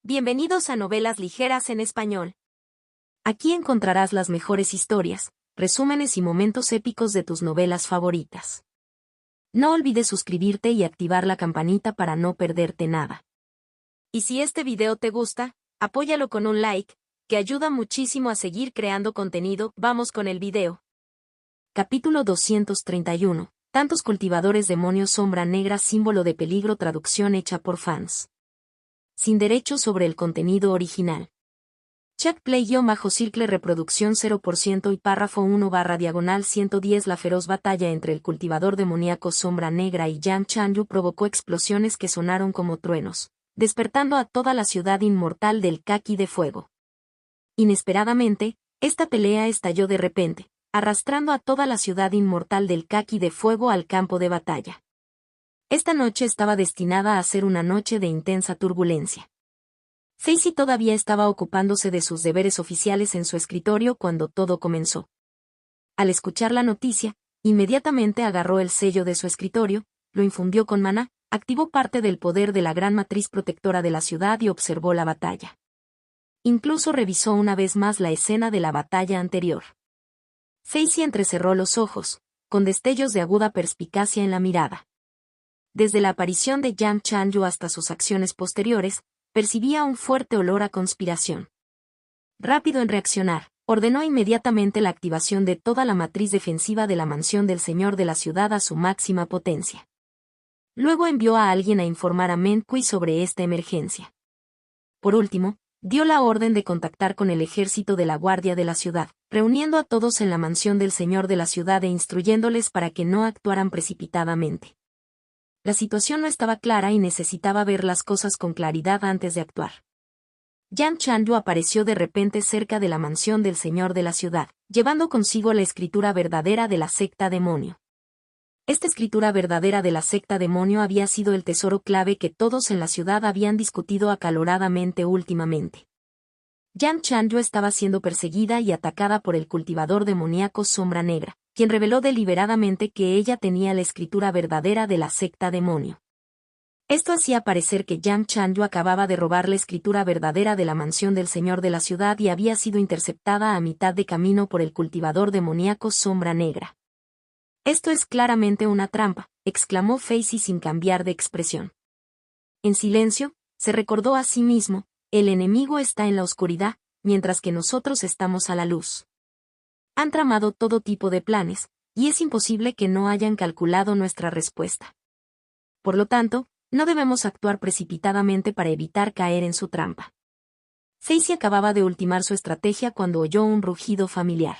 Bienvenidos a Novelas Ligeras en Español. Aquí encontrarás las mejores historias, resúmenes y momentos épicos de tus novelas favoritas. No olvides suscribirte y activar la campanita para no perderte nada. Y si este video te gusta, apóyalo con un like, que ayuda muchísimo a seguir creando contenido. Vamos con el video. Capítulo 231. Tantos cultivadores demonios sombra negra símbolo de peligro traducción hecha por fans. Sin derechos sobre el contenido original. Chat Play-Circle reproducción 0% y párrafo 1/110. La feroz batalla entre el cultivador demoníaco Sombra Negra y Yang Chanyu provocó explosiones que sonaron como truenos, despertando a toda la ciudad inmortal del Kaki de Fuego. Inesperadamente, esta pelea estalló de repente, arrastrando a toda la ciudad inmortal del Kaki de Fuego al campo de batalla. Esta noche estaba destinada a ser una noche de intensa turbulencia. Facy todavía estaba ocupándose de sus deberes oficiales en su escritorio cuando todo comenzó. Al escuchar la noticia, inmediatamente agarró el sello de su escritorio, lo infundió con maná, activó parte del poder de la gran matriz protectora de la ciudad y observó la batalla. Incluso revisó una vez más la escena de la batalla anterior. Facy entrecerró los ojos, con destellos de aguda perspicacia en la mirada. Desde la aparición de Yang Chanyu hasta sus acciones posteriores, percibía un fuerte olor a conspiración. Rápido en reaccionar, ordenó inmediatamente la activación de toda la matriz defensiva de la mansión del señor de la ciudad a su máxima potencia. Luego envió a alguien a informar a Meng Kui sobre esta emergencia. Por último, dio la orden de contactar con el ejército de la guardia de la ciudad, reuniendo a todos en la mansión del señor de la ciudad e instruyéndoles para que no actuaran precipitadamente. La situación no estaba clara y necesitaba ver las cosas con claridad antes de actuar. Yang Chanyu apareció de repente cerca de la mansión del señor de la ciudad, llevando consigo la escritura verdadera de la secta demonio. Esta escritura verdadera de la secta demonio había sido el tesoro clave que todos en la ciudad habían discutido acaloradamente últimamente. Yang Chanyu estaba siendo perseguida y atacada por el cultivador demoníaco Sombra Negra, quien reveló deliberadamente que ella tenía la escritura verdadera de la secta demonio. Esto hacía parecer que Yang Chanyu acababa de robar la escritura verdadera de la mansión del señor de la ciudad y había sido interceptada a mitad de camino por el cultivador demoníaco Sombra Negra. «Esto es claramente una trampa», exclamó Facy sin cambiar de expresión. En silencio, se recordó a sí mismo, el enemigo está en la oscuridad, mientras que nosotros estamos a la luz. Han tramado todo tipo de planes, y es imposible que no hayan calculado nuestra respuesta. Por lo tanto, no debemos actuar precipitadamente para evitar caer en su trampa. Facy acababa de ultimar su estrategia cuando oyó un rugido familiar.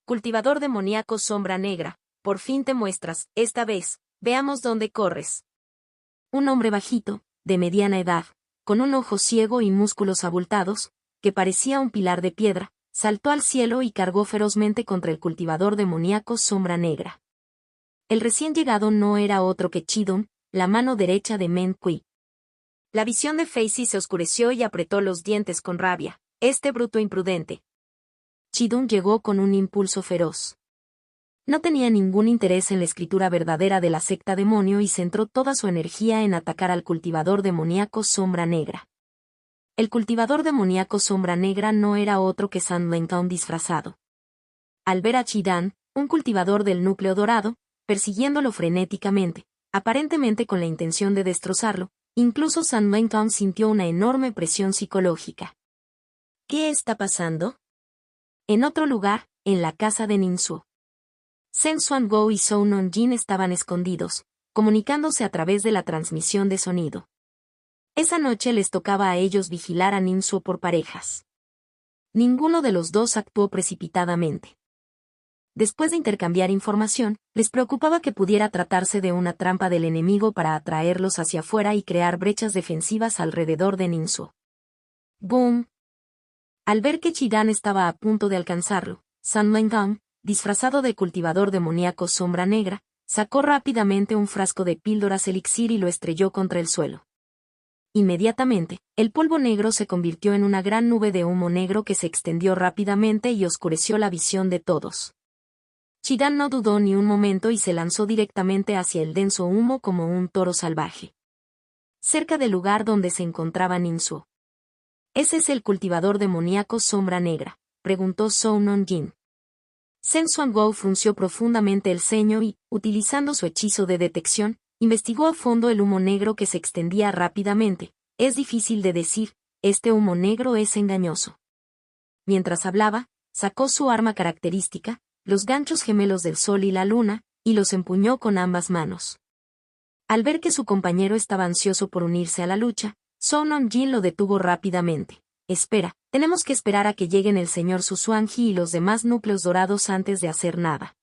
«Cultivador demoníaco Sombra Negra, por fin te muestras, esta vez, veamos dónde corres». Un hombre bajito, de mediana edad, con un ojo ciego y músculos abultados, que parecía un pilar de piedra, saltó al cielo y cargó ferozmente contra el cultivador demoníaco Sombra Negra. El recién llegado no era otro que Chidun, la mano derecha de Meng Kui. La visión de Facy se oscureció y apretó los dientes con rabia. «Este bruto imprudente». Chidun llegó con un impulso feroz. No tenía ningún interés en la escritura verdadera de la secta demonio y centró toda su energía en atacar al cultivador demoníaco Sombra Negra. El cultivador demoníaco Sombra Negra no era otro que San Lencao disfrazado. Al ver a Chidan, un cultivador del núcleo dorado, persiguiéndolo frenéticamente, aparentemente con la intención de destrozarlo, incluso San Lencao sintió una enorme presión psicológica. ¿Qué está pasando? En otro lugar, en la casa de Ningsu. Zheng Xuanguo y Zhou Nonjin estaban escondidos, comunicándose a través de la transmisión de sonido. Esa noche les tocaba a ellos vigilar a Ningsu por parejas. Ninguno de los dos actuó precipitadamente. Después de intercambiar información, les preocupaba que pudiera tratarse de una trampa del enemigo para atraerlos hacia afuera y crear brechas defensivas alrededor de Ningsu. ¡Boom! Al ver que Chidan estaba a punto de alcanzarlo, San Lencao, disfrazado de cultivador demoníaco Sombra Negra, sacó rápidamente un frasco de píldoras elixir y lo estrelló contra el suelo. Inmediatamente, el polvo negro se convirtió en una gran nube de humo negro que se extendió rápidamente y oscureció la visión de todos. Chidan no dudó ni un momento y se lanzó directamente hacia el denso humo como un toro salvaje. Cerca del lugar donde se encontraba Ningsu, ¿Ese es el cultivador demoníaco Sombra Negra?, preguntó Zhou Nonjin. Zhen Xuanguo frunció profundamente el ceño y, utilizando su hechizo de detección, investigó a fondo el humo negro que se extendía rápidamente. Es difícil de decir, este humo negro es engañoso. Mientras hablaba, sacó su arma característica, los ganchos gemelos del sol y la luna, y los empuñó con ambas manos. Al ver que su compañero estaba ansioso por unirse a la lucha, Zhou Nonjin lo detuvo rápidamente. Espera, tenemos que esperar a que lleguen el señor Xuanji y los demás núcleos dorados antes de hacer nada.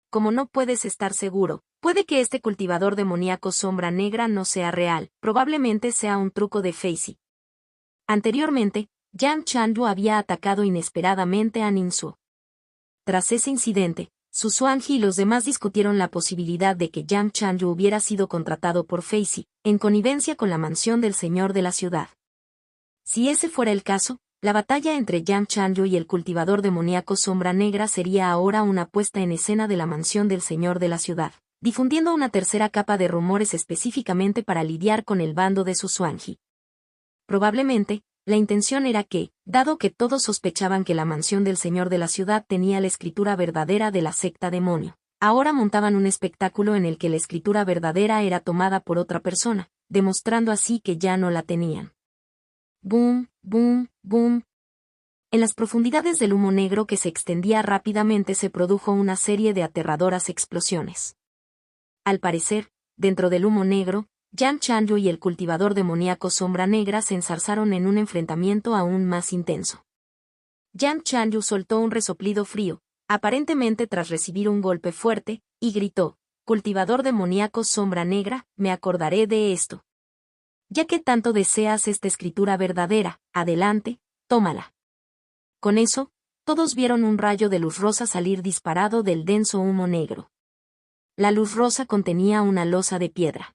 Como no puedes estar seguro, puede que este cultivador demoníaco Sombra Negra no sea real, probablemente sea un truco de Feizi. Anteriormente, Yang Chanyu había atacado inesperadamente a Ningxu. Tras ese incidente, Xuanji y los demás discutieron la posibilidad de que Yang Chanyu hubiera sido contratado por Feizi, en connivencia con la mansión del señor de la ciudad. Si ese fuera el caso, la batalla entre Yang Chanyu y el cultivador demoníaco Sombra Negra sería ahora una puesta en escena de la mansión del señor de la ciudad, difundiendo una tercera capa de rumores específicamente para lidiar con el bando de Xuanji. Probablemente, la intención era que, dado que todos sospechaban que la mansión del señor de la ciudad tenía la escritura verdadera de la secta demonio, ahora montaban un espectáculo en el que la escritura verdadera era tomada por otra persona, demostrando así que ya no la tenían. Boom, boom, boom. En las profundidades del humo negro que se extendía rápidamente se produjo una serie de aterradoras explosiones. Al parecer, dentro del humo negro, Yang Chanyu y el cultivador demoníaco Sombra Negra se enzarzaron en un enfrentamiento aún más intenso. Yang Chanyu soltó un resoplido frío, aparentemente tras recibir un golpe fuerte, y gritó: «Cultivador demoníaco Sombra Negra, me acordaré de esto. Ya que tanto deseas esta escritura verdadera, adelante, tómala». Con eso, todos vieron un rayo de luz rosa salir disparado del denso humo negro. La luz rosa contenía una losa de piedra.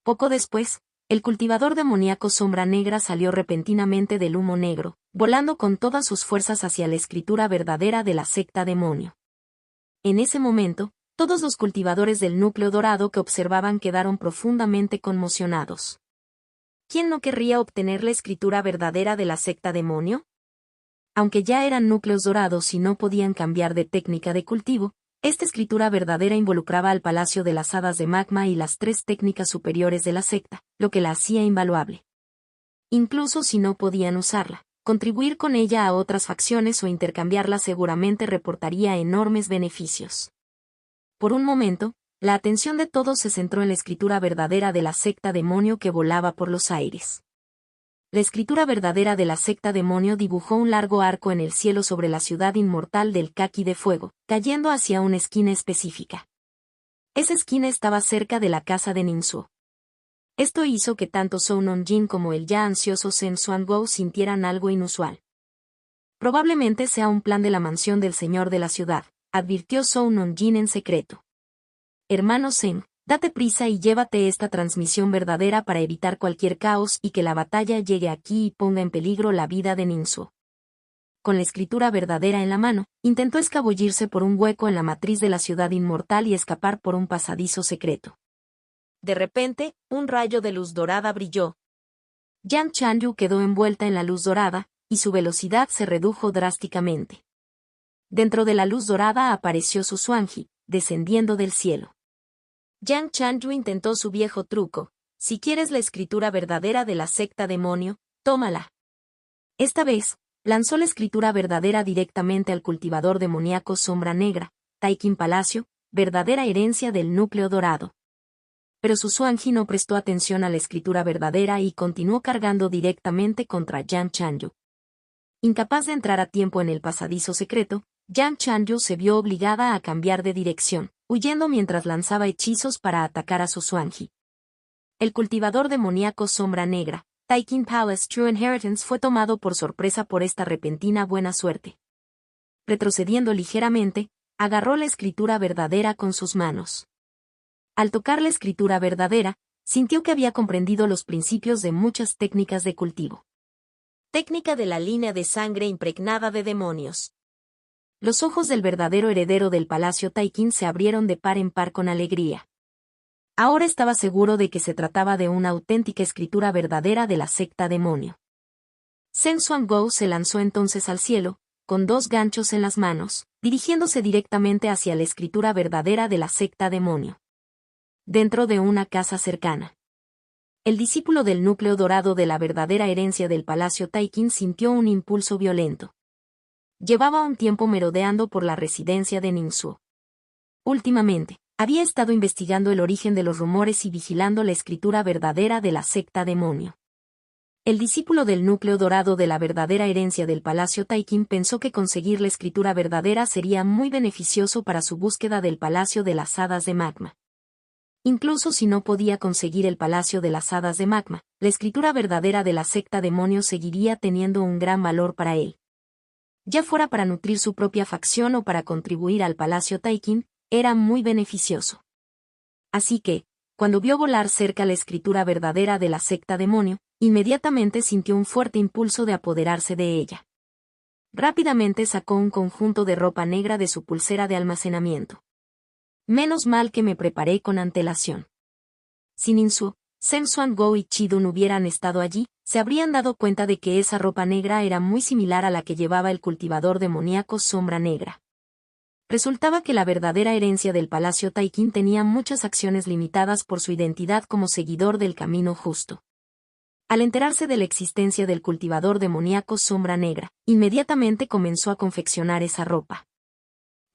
Poco después, el cultivador demoníaco Sombra Negra salió repentinamente del humo negro, volando con todas sus fuerzas hacia la escritura verdadera de la secta demonio. En ese momento, todos los cultivadores del núcleo dorado que observaban quedaron profundamente conmocionados. ¿Quién no querría obtener la escritura verdadera de la secta demonio? Aunque ya eran núcleos dorados y no podían cambiar de técnica de cultivo, esta escritura verdadera involucraba al Palacio de las Hadas de Magma y las 3 técnicas superiores de la secta, lo que la hacía invaluable. Incluso si no podían usarla, contribuir con ella a otras facciones o intercambiarla seguramente reportaría enormes beneficios. Por un momento, la atención de todos se centró en la escritura verdadera de la secta demonio que volaba por los aires. La escritura verdadera de la secta demonio dibujó un largo arco en el cielo sobre la ciudad inmortal del Kaki de Fuego, cayendo hacia una esquina específica. Esa esquina estaba cerca de la casa de Ningxu. Esto hizo que tanto Zhou Nonjin como el ya ansioso Zhen Xuanguo sintieran algo inusual. Probablemente sea un plan de la mansión del señor de la ciudad, advirtió Zhou Nonjin en secreto. Hermano Zhen, date prisa y llévate esta transmisión verdadera para evitar cualquier caos y que la batalla llegue aquí y ponga en peligro la vida de Ningxu. Con la escritura verdadera en la mano, intentó escabullirse por un hueco en la matriz de la ciudad inmortal y escapar por un pasadizo secreto. De repente, un rayo de luz dorada brilló. Yang Chanyu quedó envuelta en la luz dorada, y su velocidad se redujo drásticamente. Dentro de la luz dorada apareció Xuanji, descendiendo del cielo. Yang Chanyu intentó su viejo truco: si quieres la escritura verdadera de la secta demonio, tómala. Esta vez, lanzó la escritura verdadera directamente al cultivador demoníaco Sombra Negra, Taikin Palacio, verdadera herencia del núcleo dorado. Pero Xuanji no prestó atención a la escritura verdadera y continuó cargando directamente contra Yang Chanyu. Incapaz de entrar a tiempo en el pasadizo secreto, Yang Chanyu se vio obligada a cambiar de dirección, huyendo mientras lanzaba hechizos para atacar a Xuanji. El cultivador demoníaco Sombra Negra, Taikin Palace True Inheritance, fue tomado por sorpresa por esta repentina buena suerte. Retrocediendo ligeramente, agarró la escritura verdadera con sus manos. Al tocar la escritura verdadera, sintió que había comprendido los principios de muchas técnicas de cultivo. Técnica de la línea de sangre impregnada de demonios. Los ojos del verdadero heredero del Palacio Taikin se abrieron de par en par con alegría. Ahora estaba seguro de que se trataba de una auténtica escritura verdadera de la secta demonio. Zheng Xuanguo se lanzó entonces al cielo, con 2 ganchos en las manos, dirigiéndose directamente hacia la escritura verdadera de la secta demonio. Dentro de una casa cercana. El discípulo del núcleo dorado de la verdadera herencia del Palacio Taiqin sintió un impulso violento. Llevaba un tiempo merodeando por la residencia de Ningxuo. Últimamente, había estado investigando el origen de los rumores y vigilando la escritura verdadera de la secta demonio. El discípulo del núcleo dorado de la verdadera herencia del Palacio Taiqin pensó que conseguir la escritura verdadera sería muy beneficioso para su búsqueda del Palacio de las Hadas de Magma. Incluso si no podía conseguir el Palacio de las Hadas de Magma, la escritura verdadera de la secta demonio seguiría teniendo un gran valor para él. Ya fuera para nutrir su propia facción o para contribuir al Palacio Taiqin, era muy beneficioso. Así que, cuando vio volar cerca la escritura verdadera de la secta demonio, inmediatamente sintió un fuerte impulso de apoderarse de ella. Rápidamente sacó un conjunto de ropa negra de su pulsera de almacenamiento. Menos mal que me preparé con antelación. Si Ningxuo, Zheng Xuanguo y Qi Dun hubieran estado allí, se habrían dado cuenta de que esa ropa negra era muy similar a la que llevaba el cultivador demoníaco Sombra Negra. Resultaba que la verdadera herencia del Palacio Taiqin tenía muchas acciones limitadas por su identidad como seguidor del camino justo. Al enterarse de la existencia del cultivador demoníaco Sombra Negra, inmediatamente comenzó a confeccionar esa ropa.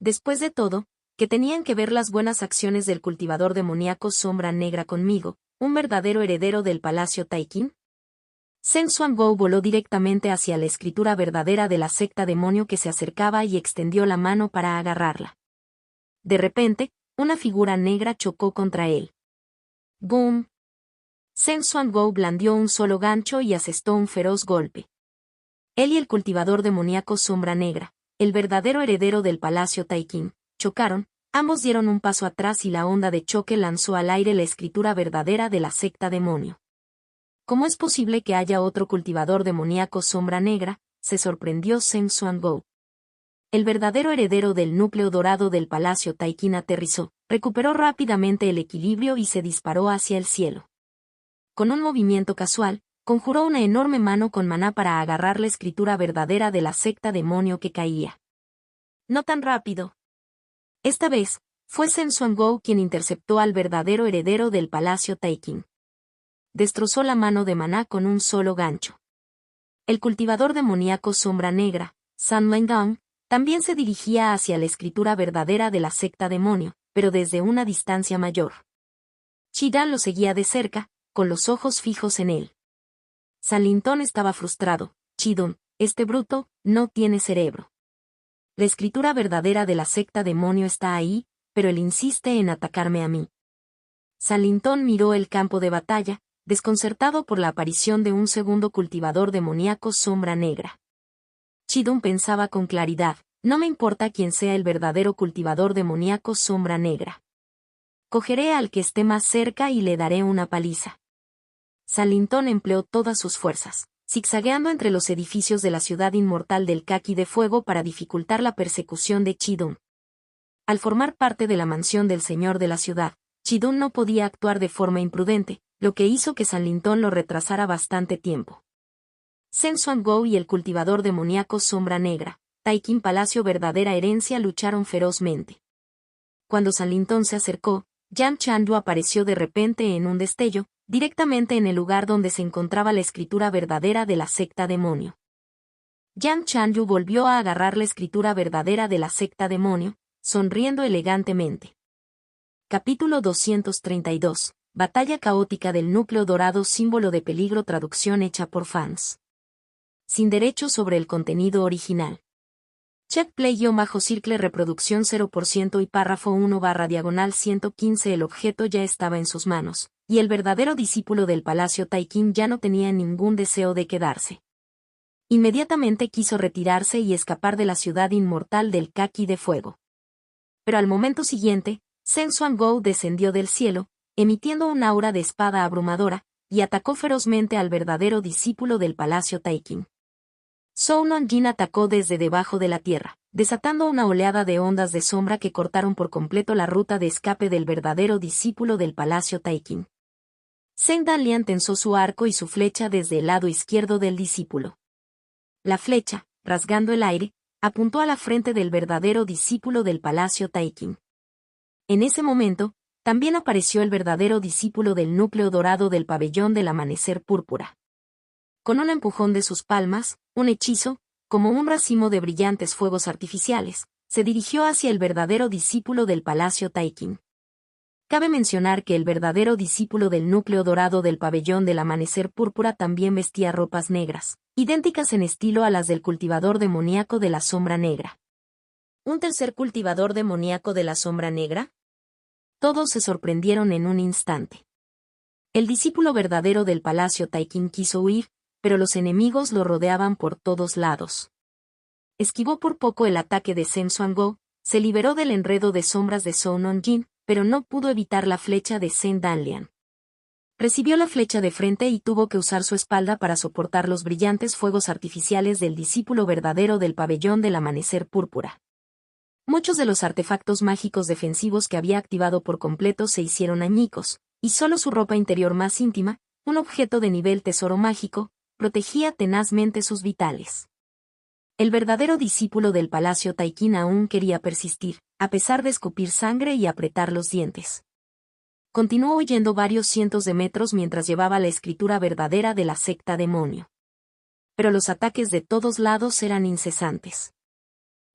Después de todo, que tenían que ver las buenas acciones del cultivador demoníaco Sombra Negra conmigo, un verdadero heredero del Palacio Taiqin? Zheng Xuanguo voló directamente hacia la escritura verdadera de la secta demonio que se acercaba y extendió la mano para agarrarla. De repente, una figura negra chocó contra él. ¡Boom! Zheng Xuanguo blandió un solo gancho y asestó un feroz golpe. Él y el cultivador demoníaco Sombra Negra, el verdadero heredero del Palacio Taiqin, chocaron, ambos dieron un paso atrás y la onda de choque lanzó al aire la escritura verdadera de la secta demonio. ¿Cómo es posible que haya otro cultivador demoníaco Sombra Negra?, se sorprendió Zheng Xuanguo. El verdadero heredero del núcleo dorado del Palacio Taiqin aterrizó, recuperó rápidamente el equilibrio y se disparó hacia el cielo. Con un movimiento casual, conjuró una enorme mano con maná para agarrar la escritura verdadera de la secta demonio que caía. No tan rápido. Esta vez, fue Zheng Xuanguo quien interceptó al verdadero heredero del Palacio Taiqin. Destrozó la mano de maná con un solo gancho. El cultivador demoníaco Sombra Negra, San Wengang, también se dirigía hacia la escritura verdadera de la secta demonio, pero desde una distancia mayor. Qi Dan lo seguía de cerca, con los ojos fijos en él. San Lintón estaba frustrado. Qi Dun, este bruto, no tiene cerebro. La escritura verdadera de la secta demonio está ahí, pero él insiste en atacarme a mí. San Lintón miró el campo de batalla, desconcertado por la aparición de un segundo cultivador demoníaco Sombra Negra. Qi Dun pensaba con claridad, no me importa quién sea el verdadero cultivador demoníaco Sombra Negra. Cogeré al que esté más cerca y le daré una paliza. San Lintón empleó todas sus fuerzas, zigzagueando entre los edificios de la ciudad inmortal del Kaki de Fuego para dificultar la persecución de Qi Dun. Al formar parte de la mansión del señor de la ciudad, Qi Dun no podía actuar de forma imprudente, lo que hizo que San Lintón lo retrasara bastante tiempo. Zheng Xuanguo y el cultivador demoníaco Sombra Negra, Taiqin Palacio verdadera herencia lucharon ferozmente. Cuando San Lintón se acercó, Yan Chanyu apareció de repente en un destello, directamente en el lugar donde se encontraba la escritura verdadera de la secta demonio. Yan Chanyu volvió a agarrar la escritura verdadera de la secta demonio, sonriendo elegantemente. Capítulo 232. Batalla caótica del núcleo dorado, símbolo de peligro, traducción hecha por fans. Sin derechos sobre el contenido original. Check play-circle reproducción 0% y párrafo 1/115. El objeto ya estaba en sus manos, y el verdadero discípulo del Palacio Taiqin ya no tenía ningún deseo de quedarse. Inmediatamente quiso retirarse y escapar de la ciudad inmortal del Kaki de Fuego. Pero al momento siguiente, Zheng Xuanguo descendió del cielo, emitiendo un aura de espada abrumadora, y atacó ferozmente al verdadero discípulo del Palacio Taiqin. Zhou Nanjing atacó desde debajo de la tierra, desatando una oleada de ondas de sombra que cortaron por completo la ruta de escape del verdadero discípulo del Palacio Taiqin. Zheng Danlian tensó su arco y su flecha desde el lado izquierdo del discípulo. La flecha, rasgando el aire, apuntó a la frente del verdadero discípulo del Palacio Taikin. En ese momento, también apareció el verdadero discípulo del núcleo dorado del pabellón del amanecer púrpura. Con un empujón de sus palmas, un hechizo, como un racimo de brillantes fuegos artificiales, se dirigió hacia el verdadero discípulo del Palacio Taikin. Cabe mencionar que el verdadero discípulo del núcleo dorado del pabellón del amanecer púrpura también vestía ropas negras, idénticas en estilo a las del cultivador demoníaco de la sombra negra. ¿Un tercer cultivador demoníaco de la sombra negra? Todos se sorprendieron en un instante. El discípulo verdadero del Palacio Taikin quiso huir, pero los enemigos lo rodeaban por todos lados. Esquivó por poco el ataque de Sen Suango, se liberó del enredo de sombras de Zhou Nonjin, pero no pudo evitar la flecha de Sen Danlian. Recibió la flecha de frente y tuvo que usar su espalda para soportar los brillantes fuegos artificiales del discípulo verdadero del pabellón del amanecer púrpura. Muchos de los artefactos mágicos defensivos que había activado por completo se hicieron añicos, y solo su ropa interior más íntima, un objeto de nivel tesoro mágico, protegía tenazmente sus vitales. El verdadero discípulo del Palacio Taikin aún quería persistir, a pesar de escupir sangre y apretar los dientes. Continuó huyendo varios cientos de metros mientras llevaba la escritura verdadera de la secta demonio. Pero los ataques de todos lados eran incesantes.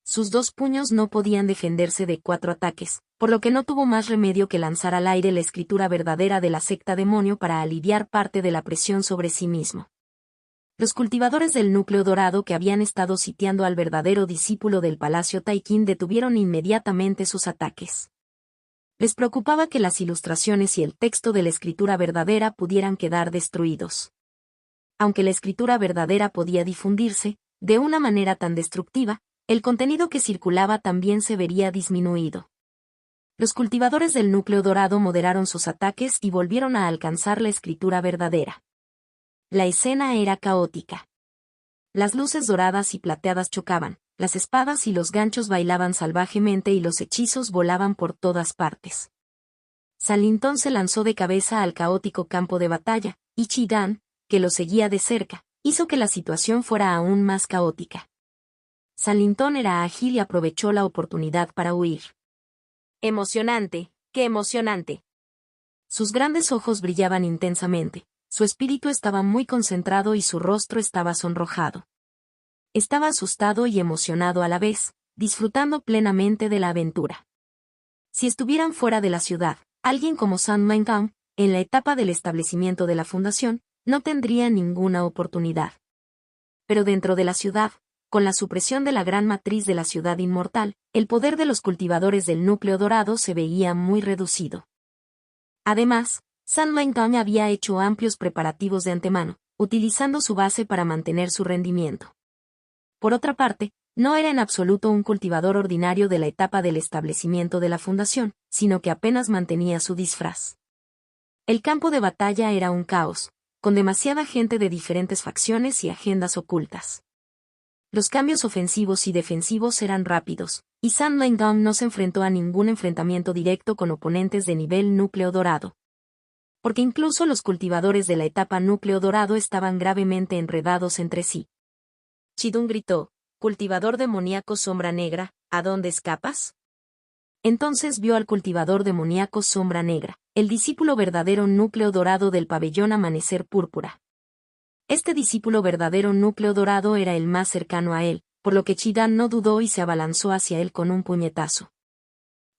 Sus 2 puños no podían defenderse de 4 ataques, por lo que no tuvo más remedio que lanzar al aire la escritura verdadera de la secta demonio para aliviar parte de la presión sobre sí mismo. Los cultivadores del núcleo dorado que habían estado sitiando al verdadero discípulo del Palacio Taikin detuvieron inmediatamente sus ataques. Les preocupaba que las ilustraciones y el texto de la escritura verdadera pudieran quedar destruidos. Aunque la escritura verdadera podía difundirse, de una manera tan destructiva, el contenido que circulaba también se vería disminuido. Los cultivadores del núcleo dorado moderaron sus ataques y volvieron a alcanzar la escritura verdadera. La escena era caótica. Las luces doradas y plateadas chocaban, las espadas y los ganchos bailaban salvajemente y los hechizos volaban por todas partes. Salintón se lanzó de cabeza al caótico campo de batalla, y Chidan, que lo seguía de cerca, hizo que la situación fuera aún más caótica. Salintón era ágil y aprovechó la oportunidad para huir. Emocionante, qué emocionante. Sus grandes ojos brillaban intensamente. Su espíritu estaba muy concentrado y su rostro estaba sonrojado. Estaba asustado y emocionado a la vez, disfrutando plenamente de la aventura. Si estuvieran fuera de la ciudad, alguien como Sun Mengkang, en la etapa del establecimiento de la fundación, no tendría ninguna oportunidad. Pero dentro de la ciudad, con la supresión de la gran matriz de la ciudad inmortal, el poder de los cultivadores del núcleo dorado se veía muy reducido. Además, Sun Mengkang había hecho amplios preparativos de antemano, utilizando su base para mantener su rendimiento. Por otra parte, no era en absoluto un cultivador ordinario de la etapa del establecimiento de la fundación, sino que apenas mantenía su disfraz. El campo de batalla era un caos, con demasiada gente de diferentes facciones y agendas ocultas. Los cambios ofensivos y defensivos eran rápidos, y Sun Mengkang no se enfrentó a ningún enfrentamiento directo con oponentes de nivel núcleo dorado. Porque incluso los cultivadores de la etapa núcleo dorado estaban gravemente enredados entre sí. Chidun gritó, «Cultivador demoníaco sombra negra, ¿a dónde escapas?» Entonces vio al cultivador demoníaco sombra negra, el discípulo verdadero núcleo dorado del pabellón amanecer púrpura. Este discípulo verdadero núcleo dorado era el más cercano a él, por lo que Chidan no dudó y se abalanzó hacia él con un puñetazo.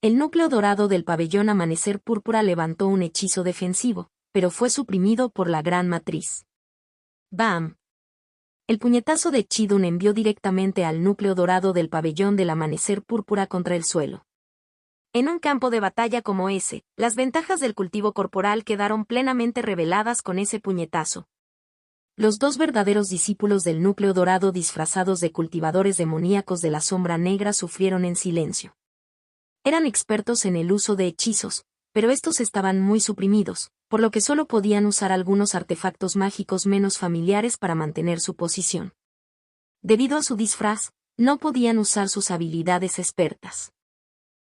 El núcleo dorado del pabellón amanecer púrpura levantó un hechizo defensivo, pero fue suprimido por la gran matriz. ¡Bam! El puñetazo de Chidun envió directamente al núcleo dorado del pabellón del amanecer púrpura contra el suelo. En un campo de batalla como ese, las ventajas del cultivo corporal quedaron plenamente reveladas con ese puñetazo. Los 2 verdaderos discípulos del núcleo dorado disfrazados de cultivadores demoníacos de la sombra negra sufrieron en silencio. Eran expertos en el uso de hechizos, pero estos estaban muy suprimidos, por lo que solo podían usar algunos artefactos mágicos menos familiares para mantener su posición. Debido a su disfraz, no podían usar sus habilidades expertas.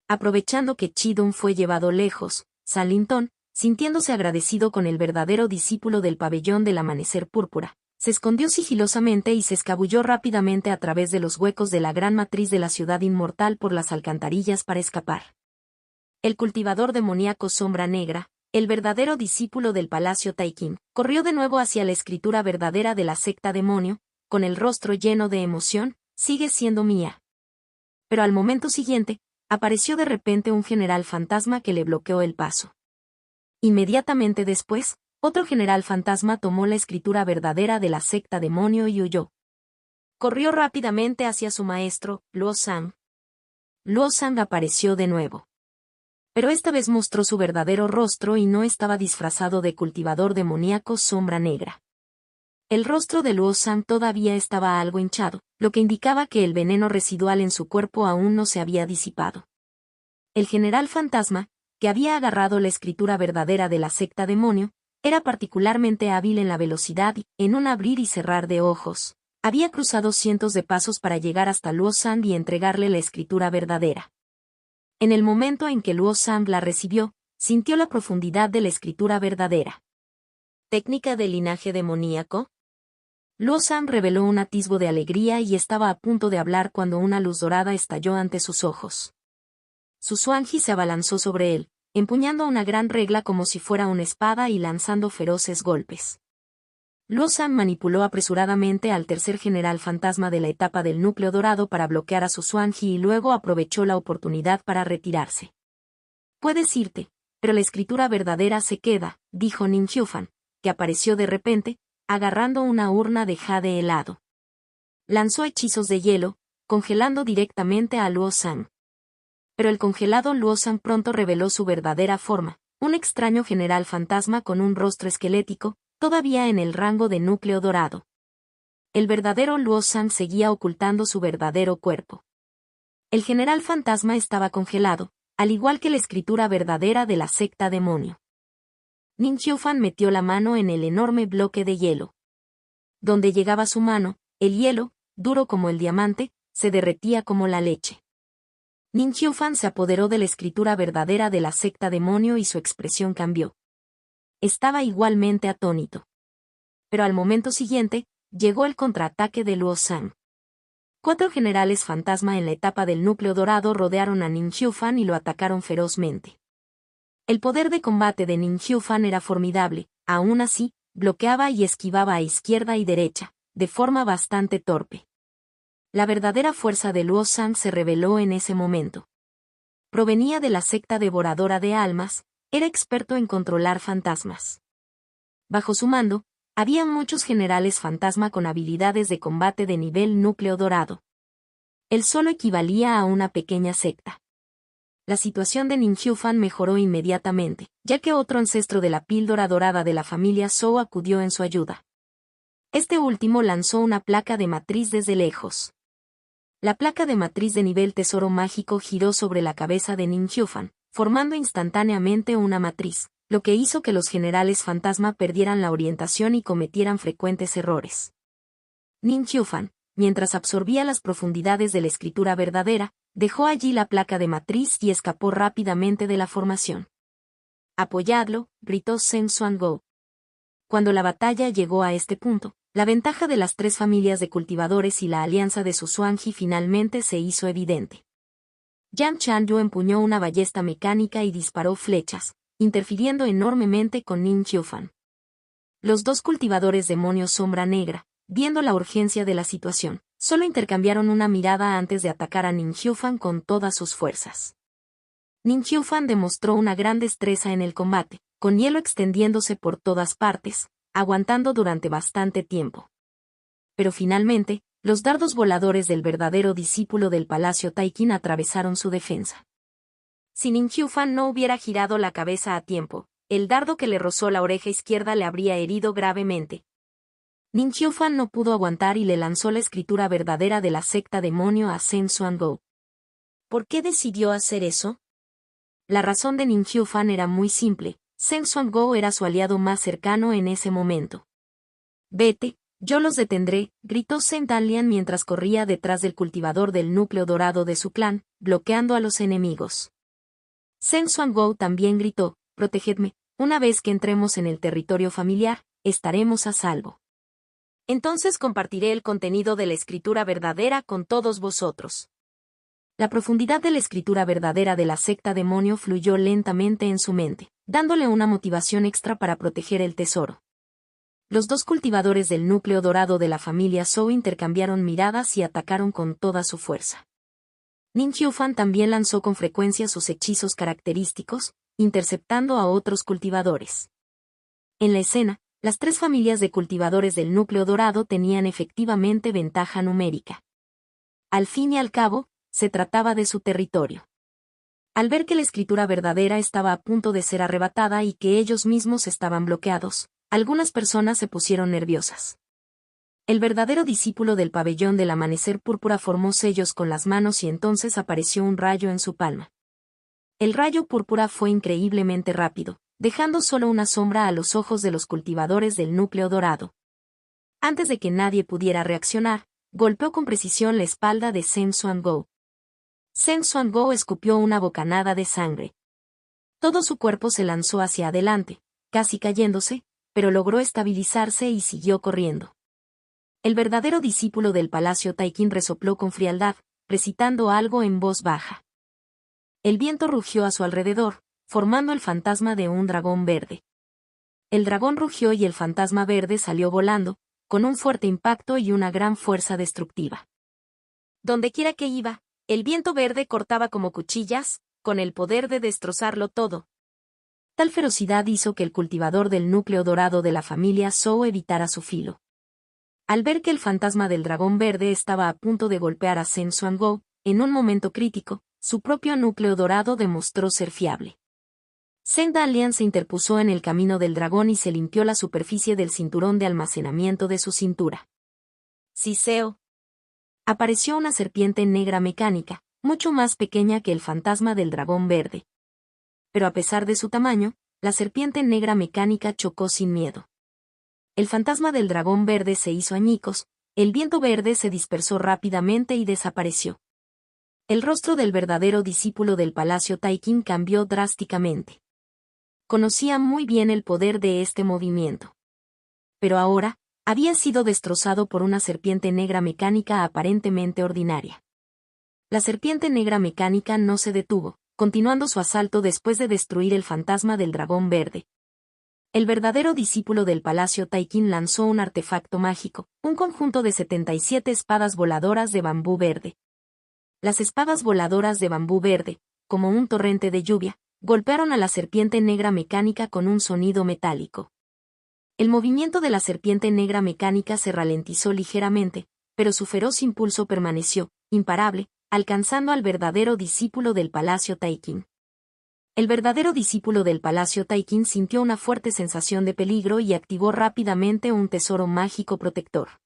Aprovechando que Chidun fue llevado lejos, Salintón, sintiéndose agradecido con el verdadero discípulo del pabellón del amanecer púrpura, Se escondió sigilosamente y se escabulló rápidamente a través de los huecos de la gran matriz de la ciudad inmortal por las alcantarillas para escapar. El cultivador demoníaco Sombra Negra, el verdadero discípulo del Palacio Taikin, corrió de nuevo hacia la escritura verdadera de la secta demonio, con el rostro lleno de emoción. Sigue siendo mía. Pero al momento siguiente, apareció de repente un general fantasma que le bloqueó el paso. Inmediatamente después, otro general fantasma tomó la escritura verdadera de la secta demonio y huyó. Corrió rápidamente hacia su maestro, Luo Zhang. Luo Zhang apareció de nuevo. Pero esta vez mostró su verdadero rostro y no estaba disfrazado de cultivador demoníaco Sombra Negra. El rostro de Luo Zhang todavía estaba algo hinchado, lo que indicaba que el veneno residual en su cuerpo aún no se había disipado. El general fantasma, que había agarrado la escritura verdadera de la secta demonio, era particularmente hábil en la velocidad y, en un abrir y cerrar de ojos, había cruzado cientos de pasos para llegar hasta Luo Zhang y entregarle la escritura verdadera. En el momento en que Luo Zhang la recibió, sintió la profundidad de la escritura verdadera. ¿Técnica de linaje demoníaco? Luo Zhang reveló un atisbo de alegría y estaba a punto de hablar cuando una luz dorada estalló ante sus ojos. Su Xuanji se abalanzó sobre él, empuñando una gran regla como si fuera una espada y lanzando feroces golpes. Luo Zhang manipuló apresuradamente al tercer general fantasma de la etapa del núcleo dorado para bloquear a su Xuanji y luego aprovechó la oportunidad para retirarse. Puedes irte, pero la escritura verdadera se queda, dijo Ning Qiufan, que apareció de repente, agarrando una urna de jade helado. Lanzó hechizos de hielo, congelando directamente a Luo Zhang. Pero el congelado Luo Zhang pronto reveló su verdadera forma, un extraño general fantasma con un rostro esquelético, todavía en el rango de núcleo dorado. El verdadero Luo Zhang seguía ocultando su verdadero cuerpo. El general fantasma estaba congelado, al igual que la escritura verdadera de la secta demonio. Ning Qiufan metió la mano en el enorme bloque de hielo. Donde llegaba su mano, el hielo, duro como el diamante, se derretía como la leche. Ning Qiufan se apoderó de la escritura verdadera de la secta demonio y su expresión cambió. Estaba igualmente atónito. Pero al momento siguiente, llegó el contraataque de Luo Zhang. 4 generales fantasma en la etapa del núcleo dorado rodearon a Ning Qiufan y lo atacaron ferozmente. El poder de combate de Ning Qiufan era formidable, aún así, bloqueaba y esquivaba a izquierda y derecha, de forma bastante torpe. La verdadera fuerza de Luo Zhang se reveló en ese momento. Provenía de la secta devoradora de almas, era experto en controlar fantasmas. Bajo su mando, había muchos generales fantasma con habilidades de combate de nivel núcleo dorado. Él solo equivalía a una pequeña secta. La situación de Ning Qiufan mejoró inmediatamente, ya que otro ancestro de la píldora dorada de la familia Zhou acudió en su ayuda. Este último lanzó una placa de matriz desde lejos. La placa de matriz de nivel tesoro mágico giró sobre la cabeza de Ning Qiufan, formando instantáneamente una matriz, lo que hizo que los generales fantasma perdieran la orientación y cometieran frecuentes errores. Ning Qiufan, mientras absorbía las profundidades de la escritura verdadera, dejó allí la placa de matriz y escapó rápidamente de la formación. «Apoyadlo», gritó Zheng Xuanguo. Cuando la batalla llegó a este punto, la ventaja de las 3 familias de cultivadores y la alianza de su Xuanji finalmente se hizo evidente. Yan Chanyu empuñó una ballesta mecánica y disparó flechas, interfiriendo enormemente con Ning Qiufan. Los 2 cultivadores demonios Sombra Negra, viendo la urgencia de la situación, solo intercambiaron una mirada antes de atacar a Ning Qiufan con todas sus fuerzas. Ning Qiufan demostró una gran destreza en el combate, con hielo extendiéndose por todas partes, aguantando durante bastante tiempo. Pero finalmente, los dardos voladores del verdadero discípulo del Palacio Taikin atravesaron su defensa. Si Ning Qiufan no hubiera girado la cabeza a tiempo, el dardo que le rozó la oreja izquierda le habría herido gravemente. Ning Qiufan no pudo aguantar y le lanzó la escritura verdadera de la secta demonio a Zheng Xuanguo. ¿Por qué decidió hacer eso? La razón de Ning Qiufan era muy simple. Zheng Xuanguo era su aliado más cercano en ese momento. «Vete, yo los detendré», gritó Zheng Danlian mientras corría detrás del cultivador del núcleo dorado de su clan, bloqueando a los enemigos. Zheng Xuanguo también gritó: «Protegedme, una vez que entremos en el territorio familiar, estaremos a salvo». Entonces compartiré el contenido de la escritura verdadera con todos vosotros. La profundidad de la escritura verdadera de la secta demonio fluyó lentamente en su mente, dándole una motivación extra para proteger el tesoro. Los dos cultivadores del núcleo dorado de la familia Zhou intercambiaron miradas y atacaron con toda su fuerza. Ning Qiufan también lanzó con frecuencia sus hechizos característicos, interceptando a otros cultivadores. En la escena, las tres familias de cultivadores del núcleo dorado tenían efectivamente ventaja numérica. Al fin y al cabo, se trataba de su territorio. Al ver que la escritura verdadera estaba a punto de ser arrebatada y que ellos mismos estaban bloqueados, algunas personas se pusieron nerviosas. El verdadero discípulo del pabellón del amanecer púrpura formó sellos con las manos y entonces apareció un rayo en su palma. El rayo púrpura fue increíblemente rápido, dejando solo una sombra a los ojos de los cultivadores del núcleo dorado. Antes de que nadie pudiera reaccionar, golpeó con precisión la espalda de Zheng Xuanguo. Zheng Xuanguo escupió una bocanada de sangre. Todo su cuerpo se lanzó hacia adelante, casi cayéndose, pero logró estabilizarse y siguió corriendo. El verdadero discípulo del palacio Taiqin resopló con frialdad, recitando algo en voz baja. El viento rugió a su alrededor, formando el fantasma de un dragón verde. El dragón rugió y el fantasma verde salió volando, con un fuerte impacto y una gran fuerza destructiva. Dondequiera que iba, el viento verde cortaba como cuchillas, con el poder de destrozarlo todo. Tal ferocidad hizo que el cultivador del núcleo dorado de la familia Zhou evitara su filo. Al ver que el fantasma del dragón verde estaba a punto de golpear a Zheng Xuanguo, en un momento crítico, su propio núcleo dorado demostró ser fiable. Zheng Dalian se interpuso en el camino del dragón y se limpió la superficie del cinturón de almacenamiento de su cintura. Siseo. Apareció una serpiente negra mecánica, mucho más pequeña que el fantasma del dragón verde. Pero a pesar de su tamaño, la serpiente negra mecánica chocó sin miedo. El fantasma del dragón verde se hizo añicos, el viento verde se dispersó rápidamente y desapareció. El rostro del verdadero discípulo del palacio Taiqin cambió drásticamente. Conocía muy bien el poder de este movimiento. Pero ahora, había sido destrozado por una serpiente negra mecánica aparentemente ordinaria. La serpiente negra mecánica no se detuvo, continuando su asalto después de destruir el fantasma del dragón verde. El verdadero discípulo del palacio Taiqin lanzó un artefacto mágico, un conjunto de 77 espadas voladoras de bambú verde. Las espadas voladoras de bambú verde, como un torrente de lluvia, golpearon a la serpiente negra mecánica con un sonido metálico. El movimiento de la serpiente negra mecánica se ralentizó ligeramente, pero su feroz impulso permaneció, imparable, alcanzando al verdadero discípulo del palacio Taiqin. El verdadero discípulo del palacio Taiqin sintió una fuerte sensación de peligro y activó rápidamente un tesoro mágico protector.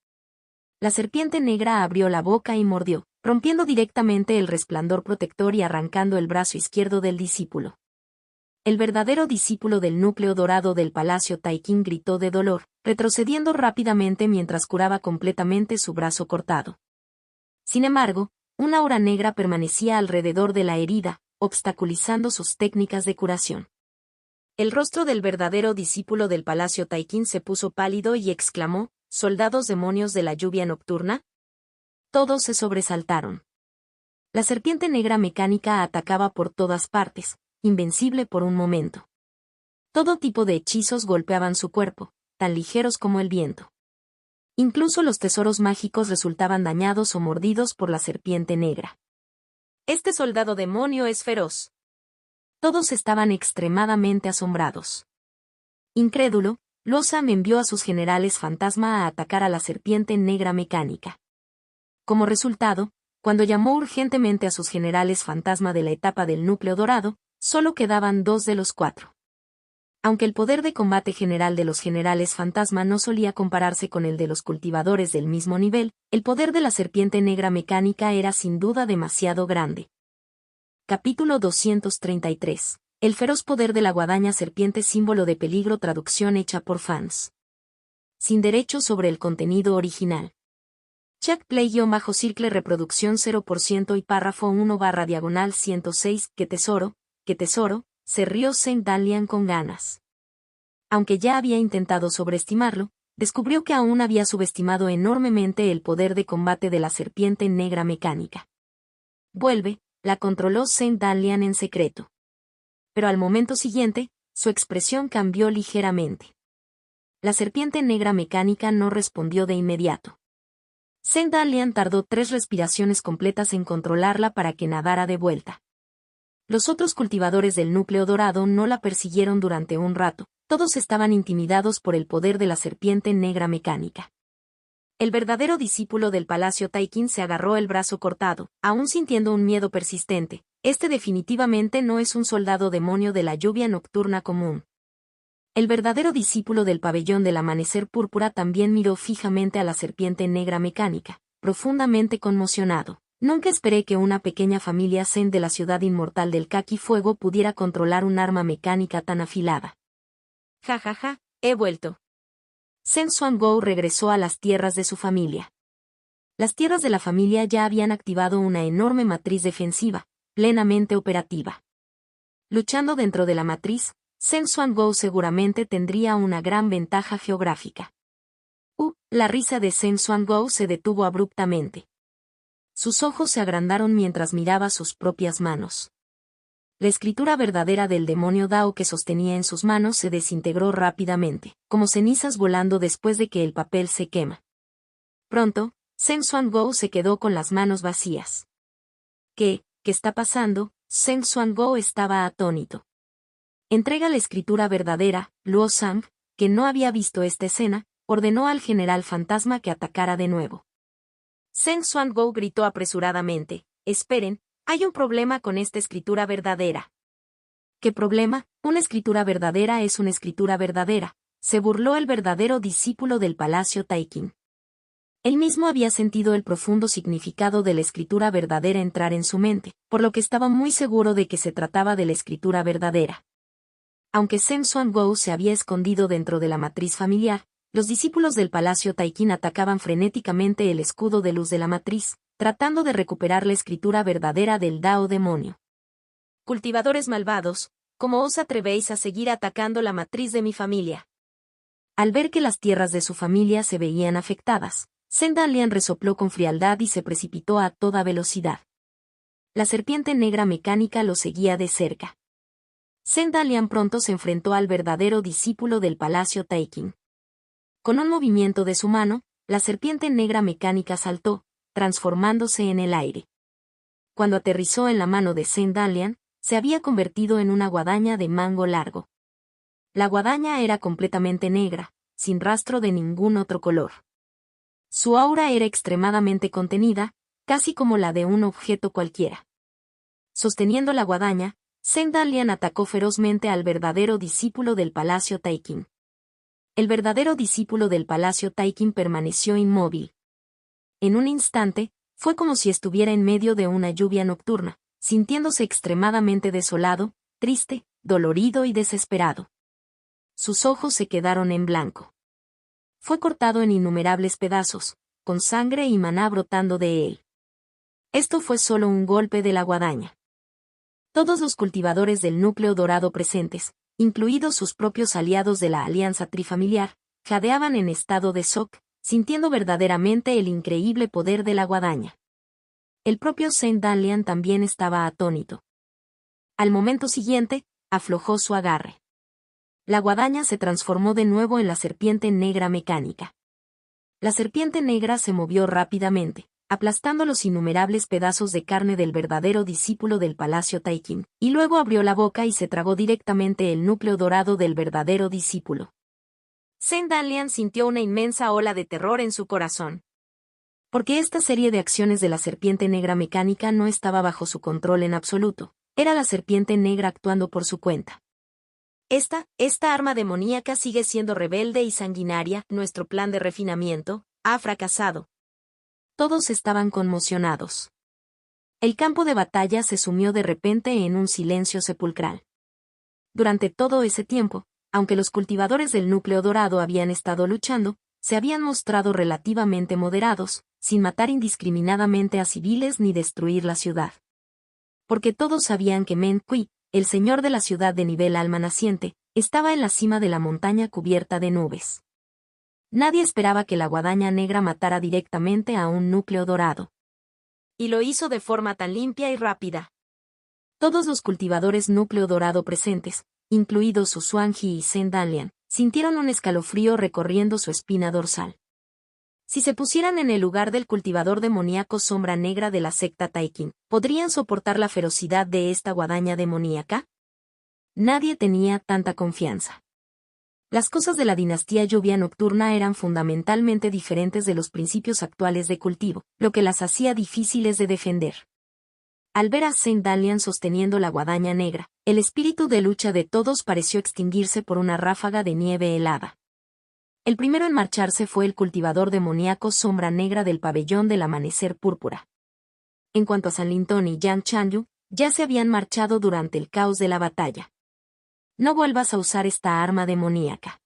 La serpiente negra abrió la boca y mordió, rompiendo directamente el resplandor protector y arrancando el brazo izquierdo del discípulo. El verdadero discípulo del núcleo dorado del palacio Taiqin gritó de dolor, retrocediendo rápidamente mientras curaba completamente su brazo cortado. Sin embargo, una aura negra permanecía alrededor de la herida, obstaculizando sus técnicas de curación. El rostro del verdadero discípulo del palacio Taiqin se puso pálido y exclamó: ¿Soldados demonios de la lluvia nocturna? Todos se sobresaltaron. La serpiente negra mecánica atacaba por todas partes, invencible por un momento. Todo tipo de hechizos golpeaban su cuerpo, tan ligeros como el viento. Incluso los tesoros mágicos resultaban dañados o mordidos por la serpiente negra. Este soldado demonio es feroz. Todos estaban extremadamente asombrados. Incrédulo, Luo Sam envió a sus generales fantasma a atacar a la serpiente negra mecánica. Como resultado, cuando llamó urgentemente a sus generales fantasma de la etapa del núcleo dorado, solo quedaban 2 de los 4. Aunque el poder de combate general de los generales fantasma no solía compararse con el de los cultivadores del mismo nivel, el poder de la serpiente negra mecánica era sin duda demasiado grande. Capítulo 233. El feroz poder de la guadaña serpiente, símbolo de peligro, traducción hecha por fans. Sin derechos sobre el contenido original. Chat play-circle reproducción 0% y párrafo 1/106. ¡Qué tesoro! ¡Qué tesoro! Se rió Zheng Dalian con ganas. Aunque ya había intentado sobreestimarlo, descubrió que aún había subestimado enormemente el poder de combate de la serpiente negra mecánica. Vuelve, la controló Saint Dalian en secreto. Pero al momento siguiente, su expresión cambió ligeramente. La serpiente negra mecánica no respondió de inmediato. Saint Dalian tardó 3 respiraciones completas en controlarla para que nadara de vuelta. Los otros cultivadores del núcleo dorado no la persiguieron durante un rato, todos estaban intimidados por el poder de la serpiente negra mecánica. El verdadero discípulo del Palacio Taikin se agarró el brazo cortado, aún sintiendo un miedo persistente. Este definitivamente no es un soldado demonio de la lluvia nocturna común. El verdadero discípulo del pabellón del amanecer púrpura también miró fijamente a la serpiente negra mecánica, profundamente conmocionado. Nunca esperé que una pequeña familia zen de la ciudad inmortal del Kaki Fuego pudiera controlar un arma mecánica tan afilada. Ja ja ja, he vuelto. Zhen Xuanguo regresó a las tierras de su familia. Las tierras de la familia ya habían activado una enorme matriz defensiva, plenamente operativa. Luchando dentro de la matriz, Zhen Xuanguo seguramente tendría una gran ventaja geográfica. La risa de Zhen Xuanguo se detuvo abruptamente. Sus ojos se agrandaron mientras miraba sus propias manos. La escritura verdadera del demonio Dao que sostenía en sus manos se desintegró rápidamente, como cenizas volando después de que el papel se quema. Pronto, Zhen Xuanguo se quedó con las manos vacías. ¿Qué está pasando? Zhen Xuanguo estaba atónito. Entrega la escritura verdadera. Luo Zhang, que no había visto esta escena, ordenó al general fantasma que atacara de nuevo. Zhen Xuanguo gritó apresuradamente, «Esperen, hay un problema con esta escritura verdadera». ¿Qué problema? Una escritura verdadera es una escritura verdadera, se burló el verdadero discípulo del Palacio Taikin. Él mismo había sentido el profundo significado de la escritura verdadera entrar en su mente, por lo que estaba muy seguro de que se trataba de la escritura verdadera. Aunque Zhen Xuanguo se había escondido dentro de la matriz familiar, los discípulos del Palacio Taikin atacaban frenéticamente el escudo de luz de la matriz, tratando de recuperar la escritura verdadera del Dao demonio. Cultivadores malvados, ¿cómo os atrevéis a seguir atacando la matriz de mi familia? Al ver que las tierras de su familia se veían afectadas, Zhen Dalian resopló con frialdad y se precipitó a toda velocidad. La serpiente negra mecánica lo seguía de cerca. Zhen Dalian pronto se enfrentó al verdadero discípulo del Palacio Taikin. Con un movimiento de su mano, la serpiente negra mecánica saltó, transformándose en el aire. Cuando aterrizó en la mano de Zhen Dalian, se había convertido en una guadaña de mango largo. La guadaña era completamente negra, sin rastro de ningún otro color. Su aura era extremadamente contenida, casi como la de un objeto cualquiera. Sosteniendo la guadaña, Zhen Dalian atacó ferozmente al verdadero discípulo del Palacio Taikin. El verdadero discípulo del Palacio Taikin permaneció inmóvil. En un instante, fue como si estuviera en medio de una lluvia nocturna, sintiéndose extremadamente desolado, triste, dolorido y desesperado. Sus ojos se quedaron en blanco. Fue cortado en innumerables pedazos, con sangre y maná brotando de él. Esto fue solo un golpe de la guadaña. Todos los cultivadores del núcleo dorado presentes, incluidos sus propios aliados de la alianza trifamiliar, jadeaban en estado de shock, sintiendo verdaderamente el increíble poder de la guadaña. El propio Zhen Dalian también estaba atónito. Al momento siguiente, aflojó su agarre. La guadaña se transformó de nuevo en la serpiente negra mecánica. La serpiente negra se movió rápidamente, aplastando los innumerables pedazos de carne del verdadero discípulo del Palacio Taikin, y luego abrió la boca y se tragó directamente el núcleo dorado del verdadero discípulo. Zhen Dalian sintió una inmensa ola de terror en su corazón. Porque esta serie de acciones de la serpiente negra mecánica no estaba bajo su control en absoluto, era la serpiente negra actuando por su cuenta. Esta arma demoníaca sigue siendo rebelde y sanguinaria, nuestro plan de refinamiento ha fracasado. Todos estaban conmocionados. El campo de batalla se sumió de repente en un silencio sepulcral. Durante todo ese tiempo, aunque los cultivadores del núcleo dorado habían estado luchando, se habían mostrado relativamente moderados, sin matar indiscriminadamente a civiles ni destruir la ciudad. Porque todos sabían que Men Kui, el señor de la ciudad de nivel alma naciente, estaba en la cima de la montaña cubierta de nubes. Nadie esperaba que la guadaña negra matara directamente a un núcleo dorado. Y lo hizo de forma tan limpia y rápida. Todos los cultivadores núcleo dorado presentes, incluidos Su Xuanji y Zhen Danlian, sintieron un escalofrío recorriendo su espina dorsal. Si se pusieran en el lugar del cultivador demoníaco sombra negra de la secta Taikin, ¿podrían soportar la ferocidad de esta guadaña demoníaca? Nadie tenía tanta confianza. Las cosas de la dinastía lluvia nocturna eran fundamentalmente diferentes de los principios actuales de cultivo, lo que las hacía difíciles de defender. Al ver a Zhen Danlian sosteniendo la guadaña negra, el espíritu de lucha de todos pareció extinguirse por una ráfaga de nieve helada. El primero en marcharse fue el cultivador demoníaco sombra negra del pabellón del amanecer púrpura. En cuanto a San Lintong y Yang Chanyu, ya se habían marchado durante el caos de la batalla. No vuelvas a usar esta arma demoníaca.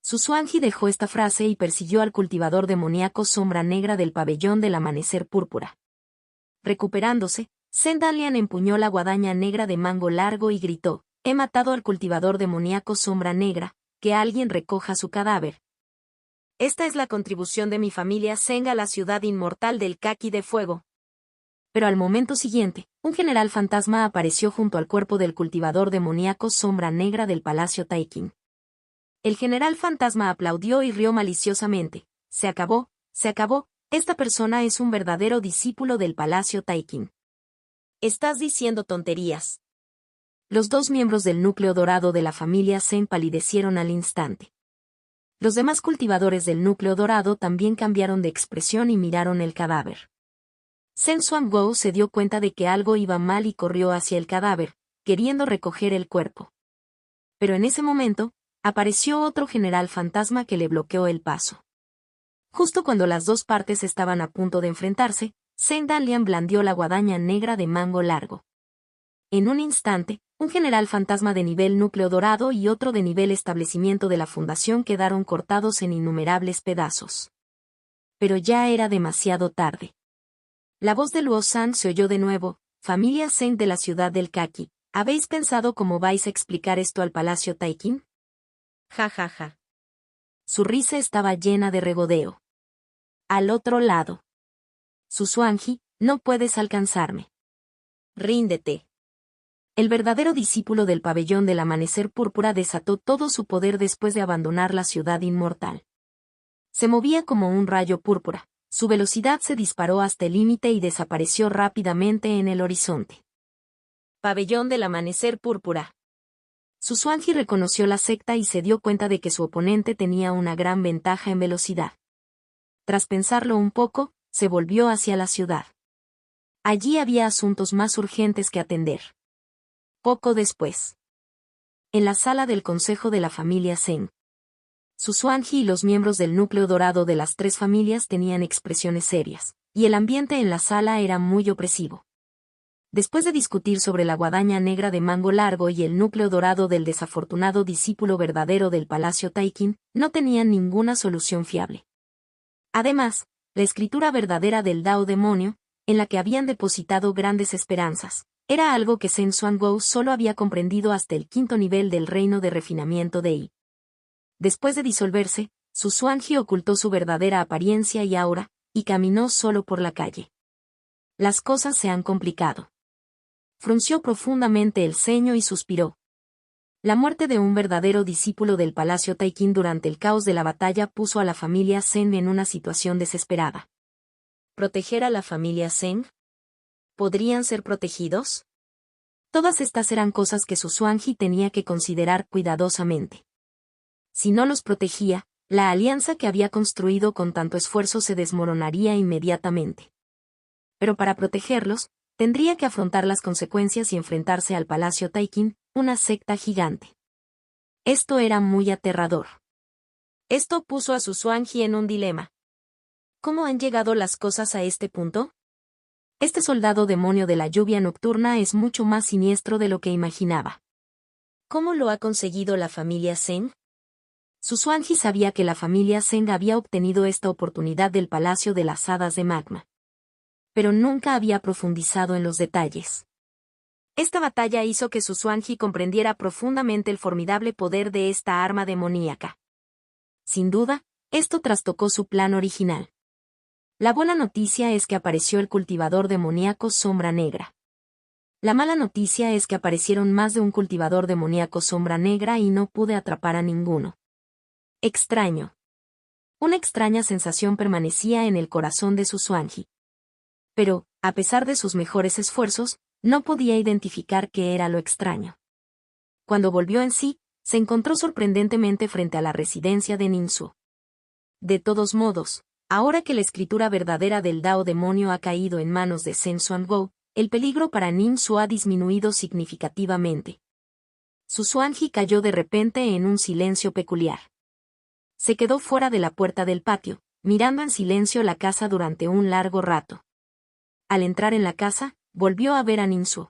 Su Xuanji dejó esta frase y persiguió al cultivador demoníaco sombra negra del pabellón del amanecer púrpura. Recuperándose, Zhen Danlian empuñó la guadaña negra de mango largo y gritó: «He matado al cultivador demoníaco sombra negra, que alguien recoja su cadáver. Esta es la contribución de mi familia Zeng a la ciudad inmortal del Kaki de Fuego». Pero al momento siguiente, un general fantasma apareció junto al cuerpo del cultivador demoníaco sombra negra del palacio Taikin. El general fantasma aplaudió y rió maliciosamente. Se acabó, esta persona es un verdadero discípulo del palacio Taikin. Estás diciendo tonterías. Los dos miembros del núcleo dorado de la familia Zeng palidecieron al instante. Los demás cultivadores del núcleo dorado también cambiaron de expresión y miraron el cadáver. Zhen Xuanguo se dio cuenta de que algo iba mal y corrió hacia el cadáver, queriendo recoger el cuerpo. Pero en ese momento, apareció otro general fantasma que le bloqueó el paso. Justo cuando las dos partes estaban a punto de enfrentarse, Zhen Danlian blandió la guadaña negra de mango largo. En un instante, un general fantasma de nivel núcleo dorado y otro de nivel establecimiento de la fundación quedaron cortados en innumerables pedazos. Pero ya era demasiado tarde. La voz de Luo San se oyó de nuevo: «Familia Zeng de la ciudad del Kaki, ¿habéis pensado cómo vais a explicar esto al palacio Taikin?» Ja ja ja. Su risa estaba llena de regodeo. Al otro lado. Su Xuanji, no puedes alcanzarme. Ríndete. El verdadero discípulo del pabellón del amanecer púrpura desató todo su poder después de abandonar la ciudad inmortal. Se movía como un rayo púrpura, su velocidad se disparó hasta el límite y desapareció rápidamente en el horizonte. Pabellón del amanecer púrpura. Su Xuanji reconoció la secta y se dio cuenta de que su oponente tenía una gran ventaja en velocidad. Tras pensarlo un poco, se volvió hacia la ciudad. Allí había asuntos más urgentes que atender. Poco después. En la sala del consejo de la familia Zeng. Su Xuanji y los miembros del núcleo dorado de las tres familias tenían expresiones serias, y el ambiente en la sala era muy opresivo. Después de discutir sobre la guadaña negra de mango largo y el núcleo dorado del desafortunado discípulo verdadero del palacio Taikin, no tenían ninguna solución fiable. Además, la escritura verdadera del Dao demonio, en la que habían depositado grandes esperanzas, era algo que Zhen Xuanguo solo había comprendido hasta el quinto nivel del reino de refinamiento de Yi. Después de disolverse, Su Xuanji ocultó su verdadera apariencia y aura, y caminó solo por la calle. Las cosas se han complicado. Frunció profundamente el ceño y suspiró. La muerte de un verdadero discípulo del palacio Taikin durante el caos de la batalla puso a la familia Zeng en una situación desesperada. ¿Proteger a la familia Zeng? ¿Podrían ser protegidos? Todas estas eran cosas que Su Xuanji tenía que considerar cuidadosamente. Si no los protegía, la alianza que había construido con tanto esfuerzo se desmoronaría inmediatamente. Pero para protegerlos, tendría que afrontar las consecuencias y enfrentarse al palacio Taikin, una secta gigante. Esto era muy aterrador. Esto puso a Su Xuanji en un dilema. ¿Cómo han llegado las cosas a este punto? Este soldado demonio de la lluvia nocturna es mucho más siniestro de lo que imaginaba. ¿Cómo lo ha conseguido la familia Zeng? Su Xuanji sabía que la familia Zeng había obtenido esta oportunidad del Palacio de las Hadas de Magma. Pero nunca había profundizado en los detalles. Esta batalla hizo que Su Xuanji comprendiera profundamente el formidable poder de esta arma demoníaca. Sin duda, Esto trastocó su plan original. La buena noticia es que apareció el cultivador demoníaco Sombra Negra. La mala noticia es que aparecieron más de un cultivador demoníaco Sombra Negra y no pude atrapar a ninguno. Extraño. Una extraña sensación permanecía en el corazón de Susuanji. Pero, a pesar de sus mejores esfuerzos, no podía identificar qué era lo extraño. Cuando volvió en sí, se encontró sorprendentemente frente a la residencia de Ninsu. De todos modos, ahora que la escritura verdadera del Dao demonio ha caído en manos de Zhen Xuanguo, el peligro para Ninsu ha disminuido significativamente. Susuanji cayó de repente en un silencio peculiar. Se quedó fuera de la puerta del patio, mirando en silencio la casa durante un largo rato. Al entrar en la casa, volvió a ver a Ninsu.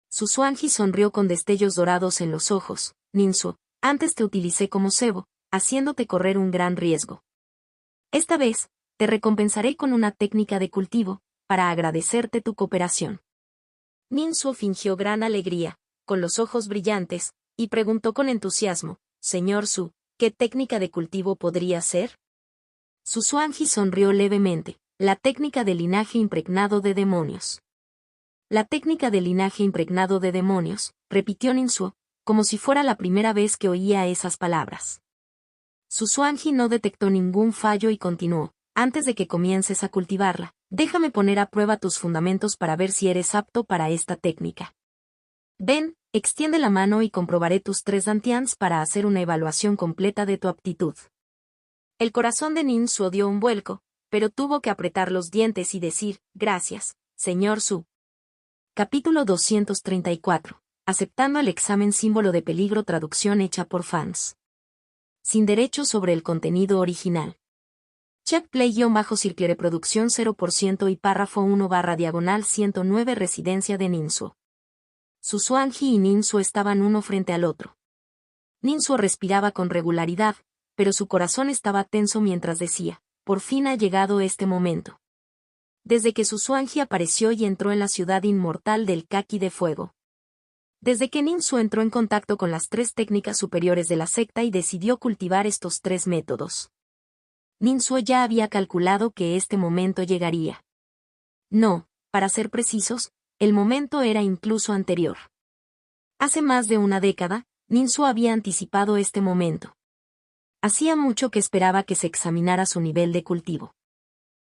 Susuanji sonrió con destellos dorados en los ojos. Ninsu, antes te utilicé como cebo, haciéndote correr un gran riesgo. Esta vez, te recompensaré con una técnica de cultivo, para agradecerte tu cooperación. Ninsu fingió gran alegría, con los ojos brillantes, y preguntó con entusiasmo, Señor Su, ¿qué técnica de cultivo podría ser? Susuanji sonrió levemente, la técnica de linaje impregnado de demonios. La técnica de linaje impregnado de demonios, repitió Ninsu, como si fuera la primera vez que oía esas palabras. Susuanji no detectó ningún fallo y continuó, antes de que comiences a cultivarla, déjame poner a prueba tus fundamentos para ver si eres apto para esta técnica. Ven, extiende la mano y comprobaré tus 3 dantians para hacer una evaluación completa de tu aptitud. El corazón de Ninsu dio un vuelco, pero tuvo que apretar los dientes y decir, gracias, señor Su. Capítulo 234. Aceptando el examen símbolo de peligro, traducción hecha por fans. Sin derechos sobre el contenido original. Check play-circle reproducción 0% y párrafo 1/diagonal 109 residencia de Ninsu. Susuanji y Ninsu estaban uno frente al otro. Ninsu respiraba con regularidad, pero su corazón estaba tenso mientras decía, por fin ha llegado este momento. Desde que Susuanji apareció y entró en la ciudad inmortal del Kaki de Fuego. Desde que Ninsu entró en contacto con las 3 técnicas superiores de la secta y decidió cultivar estos 3 métodos. Ninsu ya había calculado que este momento llegaría. No, para ser precisos, el momento era incluso anterior. Hace más de una década, Ninsu había anticipado este momento. Hacía mucho que esperaba que se examinara su nivel de cultivo.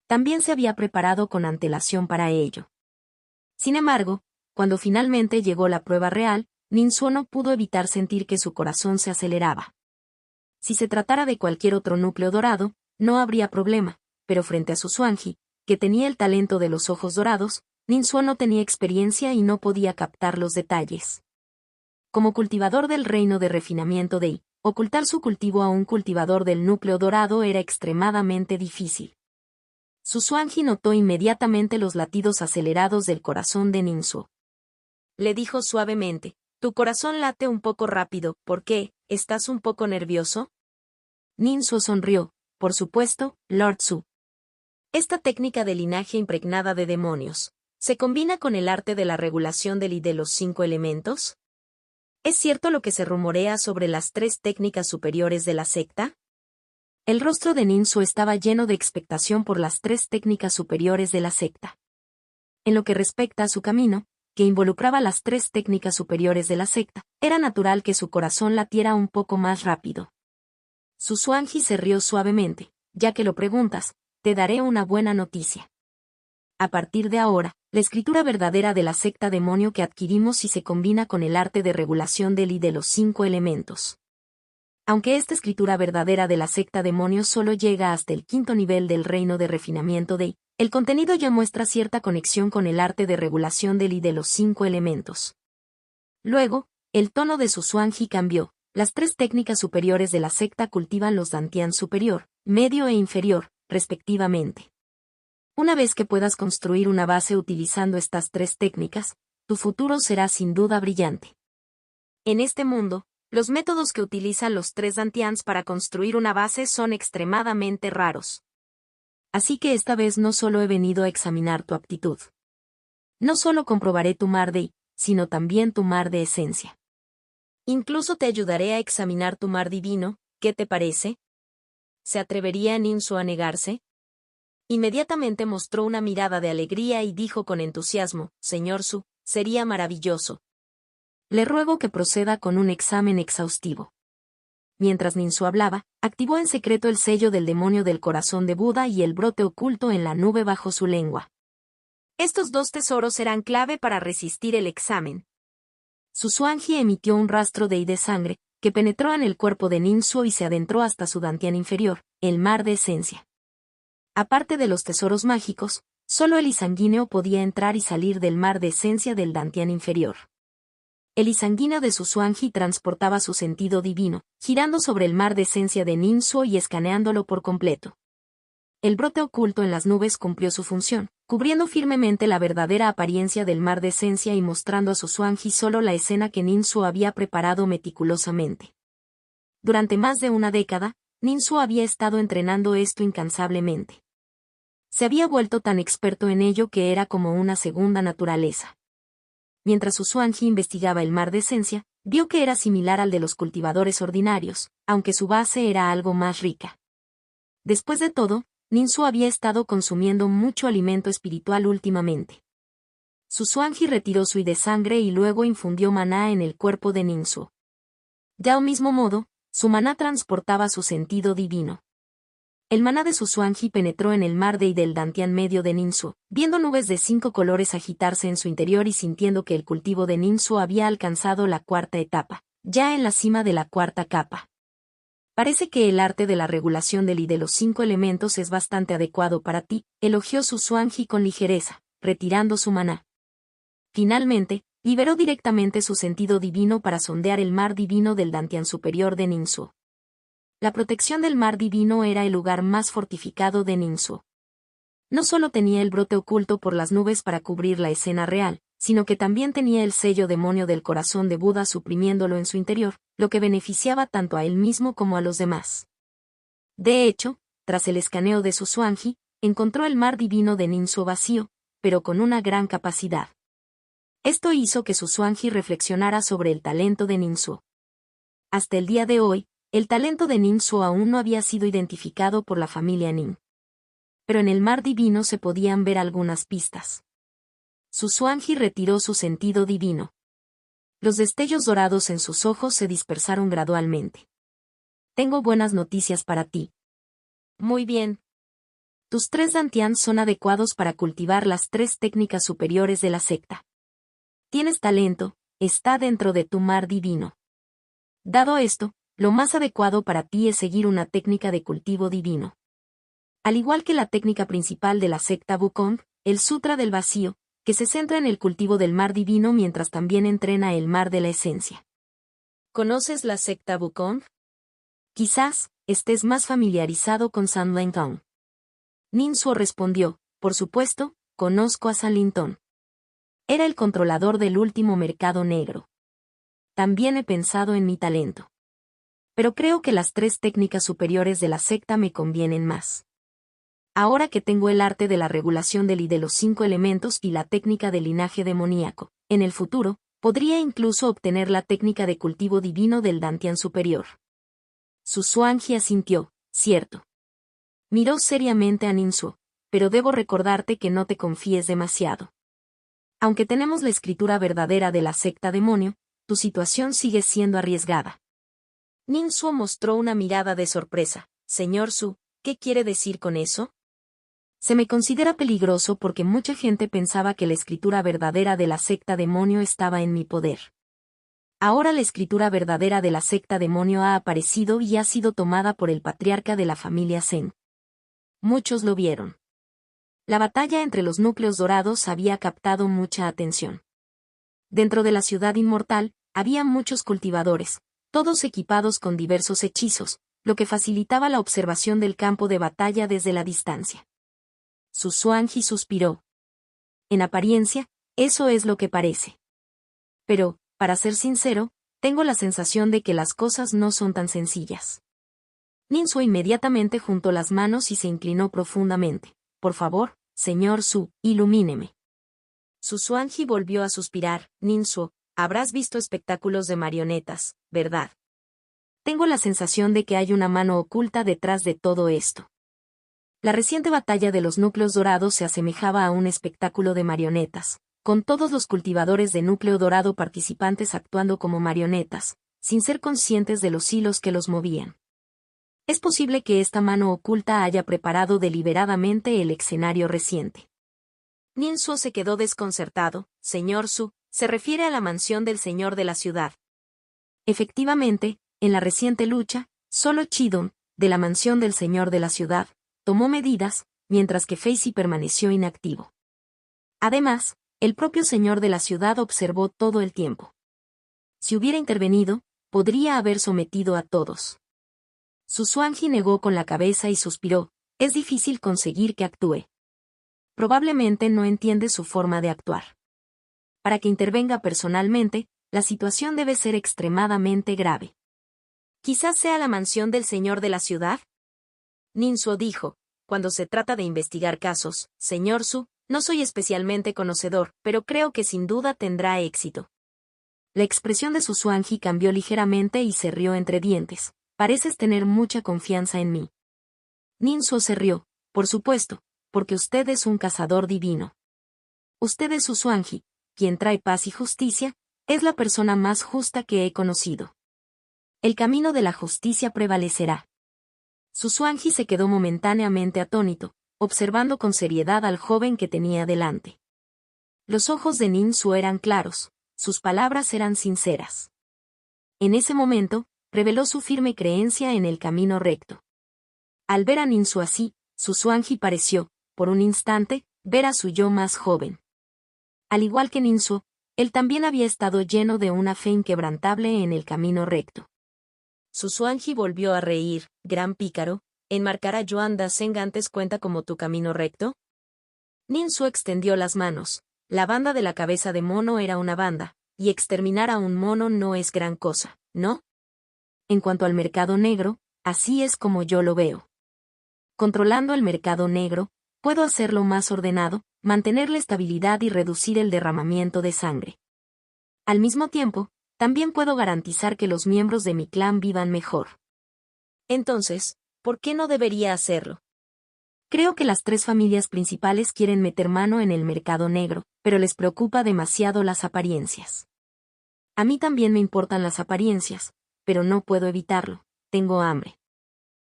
También se había preparado con antelación para ello. Sin embargo, cuando finalmente llegó la prueba real, Ninsu no pudo evitar sentir que su corazón se aceleraba. Si se tratara de cualquier otro núcleo dorado, no habría problema, pero frente a Susuanji, que tenía el talento de los ojos dorados, Ninsu no tenía experiencia y no podía captar los detalles. Como cultivador del reino de refinamiento de I, ocultar su cultivo a un cultivador del núcleo dorado era extremadamente difícil. Susuanji notó inmediatamente los latidos acelerados del corazón de Ninsu. Le dijo suavemente, tu corazón late un poco rápido, ¿por qué? ¿Estás un poco nervioso? Ninsu sonrió, por supuesto, Lord Su. Esta técnica de linaje impregnada de demonios, ¿se combina con el arte de la regulación del I de los 5 elementos? ¿Es cierto lo que se rumorea sobre las 3 técnicas superiores de la secta? El rostro de Ninsu estaba lleno de expectación por las 3 técnicas superiores de la secta. En lo que respecta a su camino, que involucraba las 3 técnicas superiores de la secta, era natural que su corazón latiera un poco más rápido. Susuanji se rió suavemente, ya que lo preguntas, te daré una buena noticia. A partir de ahora, la escritura verdadera de la secta demonio que adquirimos si se combina con el arte de regulación del I de los 5 elementos. Aunque esta escritura verdadera de la secta demonio solo llega hasta el 5º nivel del reino de refinamiento de I, el contenido ya muestra cierta conexión con el arte de regulación del I de los 5 elementos. Luego, el tono de Susuanji cambió. Las 3 técnicas superiores de la secta cultivan los dantian superior, medio e inferior, respectivamente. Una vez que puedas construir una base utilizando estas 3 técnicas, tu futuro será sin duda brillante. En este mundo, los métodos que utilizan los 3 dantians para construir una base son extremadamente raros. Así que esta vez no solo he venido a examinar tu aptitud. No solo comprobaré tu mar de I, sino también tu mar de esencia. Incluso te ayudaré a examinar tu mar divino, ¿qué te parece? ¿se atrevería Ninsu a negarse? Inmediatamente mostró una mirada de alegría y dijo con entusiasmo, Señor Su, sería maravilloso. Le ruego que proceda con un examen exhaustivo. Mientras Ninsu hablaba, activó en secreto el sello del demonio del corazón de Buda y el brote oculto en la nube bajo su lengua. Estos dos tesoros serán clave para resistir el examen. Su Xuanji emitió un rastro de I de sangre, que penetró en el cuerpo de Ninsu y se adentró hasta su dantian inferior, el mar de esencia. Aparte de los tesoros mágicos, solo el I sanguíneo podía entrar y salir del mar de esencia del dantian inferior. El I sanguíneo de su Xuanji transportaba su sentido divino, girando sobre el mar de esencia de Ninsu y escaneándolo por completo. El brote oculto en las nubes cumplió su función, cubriendo firmemente la verdadera apariencia del mar de esencia y mostrando a su Xuanji solo la escena que Ninsu había preparado meticulosamente. Durante más de una década, Ninsu había estado entrenando esto incansablemente. Se había vuelto tan experto en ello que era como una segunda naturaleza. Mientras su Xuanji investigaba el mar de esencia, vio que era similar al de los cultivadores ordinarios, aunque su base era algo más rica. Después de todo, Ninsu había estado consumiendo mucho alimento espiritual últimamente. Su Xuanji retiró su I de sangre y luego infundió maná en el cuerpo de Ninsu. De al mismo modo, su maná transportaba su sentido divino. El maná de su Xuanji penetró en el mar de I del dantian medio de Ninsu, viendo nubes de 5 colores agitarse en su interior y sintiendo que el cultivo de Ninsu había alcanzado la cuarta etapa, ya en la cima de la cuarta capa. Parece que el arte de la regulación del I de los 5 elementos es bastante adecuado para ti, elogió su Xuanji con ligereza, retirando su maná. Finalmente, liberó directamente su sentido divino para sondear el mar divino del dantian superior de Ninsu. La protección del mar divino era el lugar más fortificado de Ninsu. No solo tenía el brote oculto por las nubes para cubrir la escena real, sino que también tenía el sello demonio del corazón de Buda suprimiéndolo en su interior, lo que beneficiaba tanto a él mismo como a los demás. De hecho, tras el escaneo de su Xuanji, encontró el mar divino de Ninsu vacío, pero con una gran capacidad. Esto hizo que su Xuanji reflexionara sobre el talento de Ninsu. Hasta el día de hoy, el talento de Ninsu aún no había sido identificado por la familia Nin. Pero en el mar divino se podían ver algunas pistas. Su Xuanji retiró su sentido divino. Los destellos dorados en sus ojos se dispersaron gradualmente. Tengo buenas noticias para ti. Muy bien. Tus 3 dantian son adecuados para cultivar las 3 técnicas superiores de la secta. Tienes talento, está dentro de tu mar divino. Dado esto, lo más adecuado para ti es seguir una técnica de cultivo divino. Al igual que la técnica principal de la secta Wukong, el Sutra del Vacío, que se centra en el cultivo del mar divino mientras también entrena el mar de la esencia. ¿Conoces la secta Wukong? Quizás, estés más familiarizado con San Lintong. Ninsu respondió, por supuesto, conozco a San Lintong. Era el controlador del último mercado negro. También he pensado en mi talento. Pero creo que las 3 técnicas superiores de la secta me convienen más. Ahora que tengo el arte de la regulación del I de los 5 elementos y la técnica del linaje demoníaco, en el futuro, podría incluso obtener la técnica de cultivo divino del dantian superior. Su Xuanji asintió, cierto. Miró seriamente a Ninsu, pero debo recordarte que no te confíes demasiado. Aunque tenemos la escritura verdadera de la secta demonio, tu situación sigue siendo arriesgada. Ninsu mostró una mirada de sorpresa. Señor Su, ¿qué quiere decir con eso? Se me considera peligroso porque mucha gente pensaba que la escritura verdadera de la secta demonio estaba en mi poder. Ahora la escritura verdadera de la secta demonio ha aparecido y ha sido tomada por el patriarca de la familia Zen. Muchos lo vieron. La batalla entre los núcleos dorados había captado mucha atención. Dentro de la ciudad inmortal, había muchos cultivadores, todos equipados con diversos hechizos, lo que facilitaba la observación del campo de batalla desde la distancia. Su Xuanji suspiró. En apariencia, eso es lo que parece. Pero, para ser sincero, tengo la sensación de que las cosas no son tan sencillas. Ninsu inmediatamente juntó las manos y se inclinó profundamente. Por favor, señor Su, ilumíneme. Su Xuanji volvió a suspirar. Ninsu, habrás visto espectáculos de marionetas, ¿verdad? Tengo la sensación de que hay una mano oculta detrás de todo esto. La reciente batalla de los núcleos dorados se asemejaba a un espectáculo de marionetas, con todos los cultivadores de núcleo dorado participantes actuando como marionetas, sin ser conscientes de los hilos que los movían. Es posible que esta mano oculta haya preparado deliberadamente el escenario reciente. Ninsuo se quedó desconcertado. Señor Su, se refiere a la mansión del señor de la ciudad. Efectivamente, en la reciente lucha, solo Chidon, de la mansión del señor de la ciudad, tomó medidas, mientras que Facey permaneció inactivo. Además, el propio señor de la ciudad observó todo el tiempo. Si hubiera intervenido, podría haber sometido a todos. Su Xuanji negó con la cabeza y suspiró. Es difícil conseguir que actúe. Probablemente no entiende su forma de actuar. Para que intervenga personalmente, la situación debe ser extremadamente grave. Quizás sea la mansión del señor de la ciudad. Ninsuo dijo, cuando se trata de investigar casos, señor Su, no soy especialmente conocedor, pero creo que sin duda tendrá éxito. La expresión de su Xuanji cambió ligeramente y se rió entre dientes. Pareces tener mucha confianza en mí. Ninsuo se rió, por supuesto, porque usted es un cazador divino. Usted es su Xuanji, quien trae paz y justicia, es la persona más justa que he conocido. El camino de la justicia prevalecerá. Su Xuanji se quedó momentáneamente atónito, observando con seriedad al joven que tenía delante. Los ojos de Ninsuo eran claros, sus palabras eran sinceras. En ese momento, reveló su firme creencia en el camino recto. Al ver a Ninsuo así, su Xuanji pareció, por un instante, ver a su yo más joven. Al igual que Ninsuo, él también había estado lleno de una fe inquebrantable en el camino recto. Su Xuanji volvió a reír. Gran pícaro, ¿enmarcar a Yuan Dazen antes cuenta como tu camino recto? Ninsuo extendió las manos. La banda de la cabeza de mono era una banda, y exterminar a un mono no es gran cosa, ¿no? En cuanto al mercado negro, así es como yo lo veo. Controlando el mercado negro, puedo hacerlo más ordenado, mantener la estabilidad y reducir el derramamiento de sangre. Al mismo tiempo, también puedo garantizar que los miembros de mi clan vivan mejor. Entonces, ¿por qué no debería hacerlo? Creo que las tres familias principales quieren meter mano en el mercado negro, pero les preocupa demasiado las apariencias. A mí también me importan las apariencias, pero no puedo evitarlo, tengo hambre.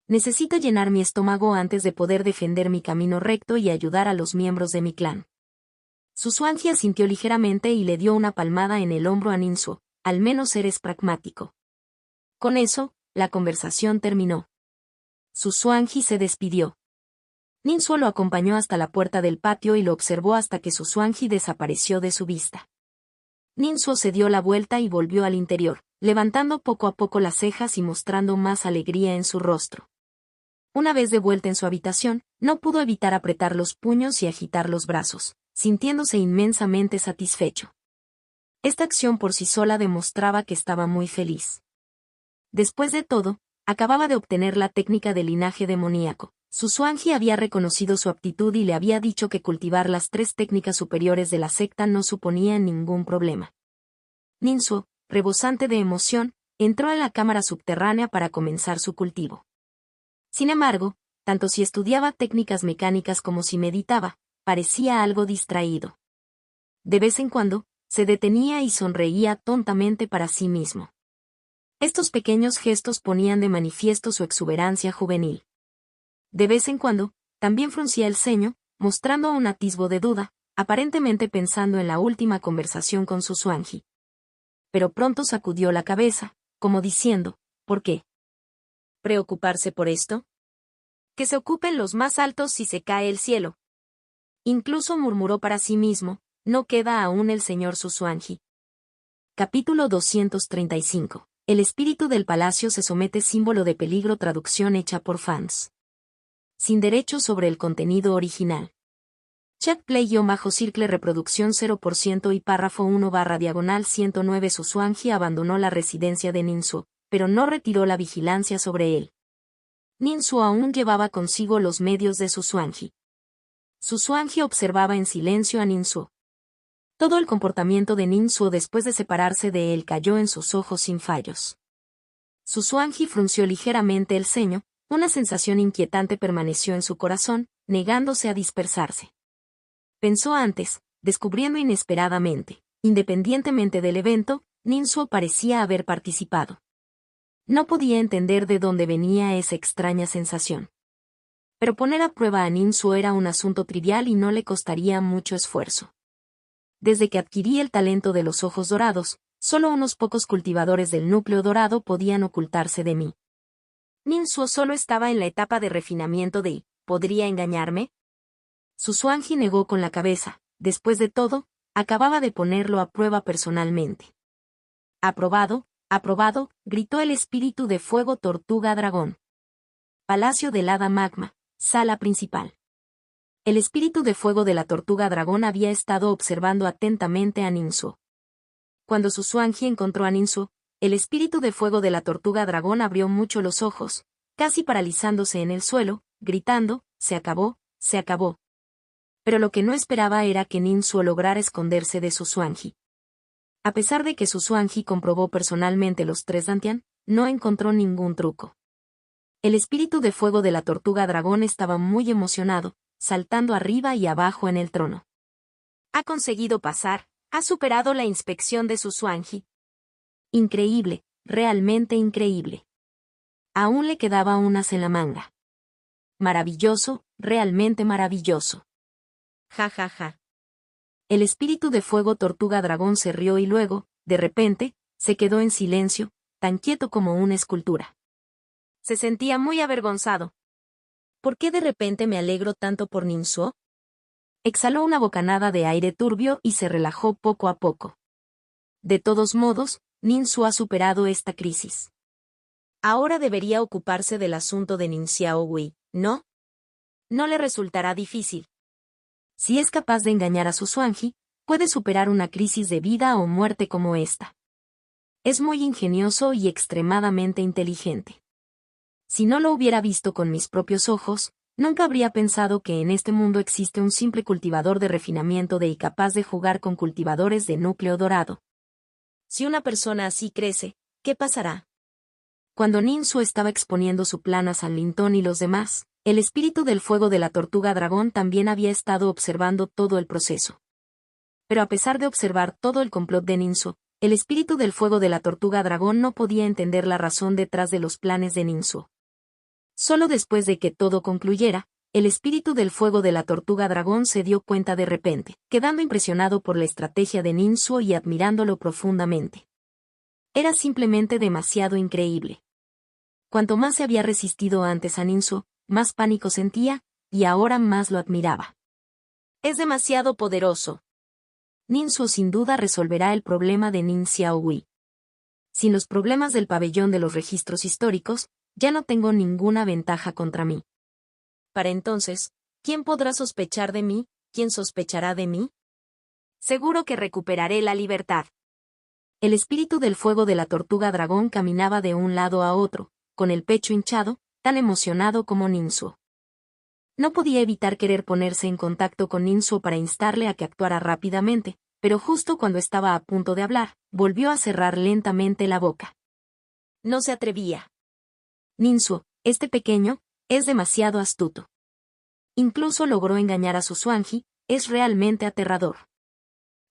Necesito llenar mi estómago antes de poder defender mi camino recto y ayudar a los miembros de mi clan. Su Xuanji asintió ligeramente y le dio una palmada en el hombro a Ninsuo. Al menos eres pragmático. Con eso, la conversación terminó. Su Xuanji se despidió. Ninsuo lo acompañó hasta la puerta del patio y lo observó hasta que su Xuanji desapareció de su vista. Ninsuo se dio la vuelta y volvió al interior, levantando poco a poco las cejas y mostrando más alegría en su rostro. Una vez de vuelta en su habitación, no pudo evitar apretar los puños y agitar los brazos, sintiéndose inmensamente satisfecho. Esta acción por sí sola demostraba que estaba muy feliz. Después de todo, acababa de obtener la técnica de linaje demoníaco. Su Xuanji había reconocido su aptitud y le había dicho que cultivar las tres técnicas superiores de la secta no suponía ningún problema. Ninsuo, rebosante de emoción, entró en la cámara subterránea para comenzar su cultivo. Sin embargo, tanto si estudiaba técnicas mecánicas como si meditaba, parecía algo distraído. De vez en cuando, se detenía y sonreía tontamente para sí mismo. Estos pequeños gestos ponían de manifiesto su exuberancia juvenil. De vez en cuando, también fruncía el ceño, mostrando un atisbo de duda, aparentemente pensando en la última conversación con su Xuanji. Pero pronto sacudió la cabeza, como diciendo, ¿por qué? ¿Preocuparse por esto? Que se ocupen los más altos si se cae el cielo. Incluso murmuró para sí mismo, no queda aún el señor Su Xuanji. Capítulo 235. El espíritu del palacio se somete. Símbolo de peligro. Traducción hecha por fans. Sin derechos sobre el contenido original. Chat play-circle reproducción 0% y párrafo 1/diagonal 109. Su Xuanji abandonó la residencia de Ninsuo, pero no retiró la vigilancia sobre él. Ninsuo aún llevaba consigo los medios de Su Xuanji. Su Xuanji observaba en silencio a Ninsuo. Todo el comportamiento de Ninsuo después de separarse de él cayó en sus ojos sin fallos. Su Xuanji frunció ligeramente el ceño, una sensación inquietante permaneció en su corazón, negándose a dispersarse. Pensó antes, descubriendo inesperadamente, independientemente del evento, Ninsuo parecía haber participado. No podía entender de dónde venía esa extraña sensación. Pero poner a prueba a Ninsuo era un asunto trivial y no le costaría mucho esfuerzo. Desde que adquirí el talento de los ojos dorados, solo unos pocos cultivadores del núcleo dorado podían ocultarse de mí. Ninsuo solo estaba en la etapa de refinamiento de ¿podría engañarme? Su Xuanji negó con la cabeza. Después de todo, acababa de ponerlo a prueba personalmente. Aprobado, aprobado, gritó el espíritu de fuego tortuga dragón. Palacio del Hada Magma, sala principal. El espíritu de fuego de la tortuga dragón había estado observando atentamente a Ninsuo. Cuando su Xuanji encontró a Ninsuo, el espíritu de fuego de la tortuga dragón abrió mucho los ojos, casi paralizándose en el suelo, gritando, se acabó, se acabó. Pero lo que no esperaba era que Ninsuo lograra esconderse de su Xuanji. A pesar de que su Xuanji comprobó personalmente los 3 Dantian, no encontró ningún truco. El espíritu de fuego de la tortuga dragón estaba muy emocionado, saltando arriba y abajo en el trono. Ha conseguido pasar, ha superado la inspección de su Xuanji. Increíble, realmente increíble. Aún le quedaba un as en la manga. Maravilloso, realmente maravilloso. Ja ja ja. El espíritu de fuego tortuga dragón se rió y luego, de repente, se quedó en silencio, tan quieto como una escultura. Se sentía muy avergonzado. ¿Por qué de repente me alegro tanto por Ninsuo? Exhaló una bocanada de aire turbio y se relajó poco a poco. De todos modos, Ninsuo ha superado esta crisis. Ahora debería ocuparse del asunto de Nin Xiaowei, ¿no? No le resultará difícil. Si es capaz de engañar a su Xuanji, puede superar una crisis de vida o muerte como esta. Es muy ingenioso y extremadamente inteligente. Si no lo hubiera visto con mis propios ojos, nunca habría pensado que en este mundo existe un simple cultivador de refinamiento y capaz de jugar con cultivadores de núcleo dorado. Si una persona así crece, ¿qué pasará? Cuando Ninsuo estaba exponiendo su plan a San Lintón y los demás, el espíritu del fuego de la tortuga dragón también había estado observando todo el proceso. Pero a pesar de observar todo el complot de Ninsuo, el espíritu del fuego de la tortuga dragón no podía entender la razón detrás de los planes de Ninsuo. Solo después de que todo concluyera, el espíritu del fuego de la tortuga dragón se dio cuenta de repente, quedando impresionado por la estrategia de Ninsuo y admirándolo profundamente. Era simplemente demasiado increíble. Cuanto más se había resistido antes a Ninsuo, más pánico sentía, y ahora más lo admiraba. Es demasiado poderoso. Ninsuo sin duda resolverá el problema de Nin Xiaowei. Sin los problemas del pabellón de los registros históricos, ya no tengo ninguna ventaja contra mí. Para entonces, ¿quién podrá sospechar de mí? ¿Quién sospechará de mí? Seguro que recuperaré la libertad. El espíritu del fuego de la tortuga dragón caminaba de un lado a otro, con el pecho hinchado, tan emocionado como Ninsuo. No podía evitar querer ponerse en contacto con Ninsuo para instarle a que actuara rápidamente, pero justo cuando estaba a punto de hablar, volvió a cerrar lentamente la boca. No se atrevía. Ninsuo, este pequeño, es demasiado astuto. Incluso logró engañar a su Xuanji, es realmente aterrador.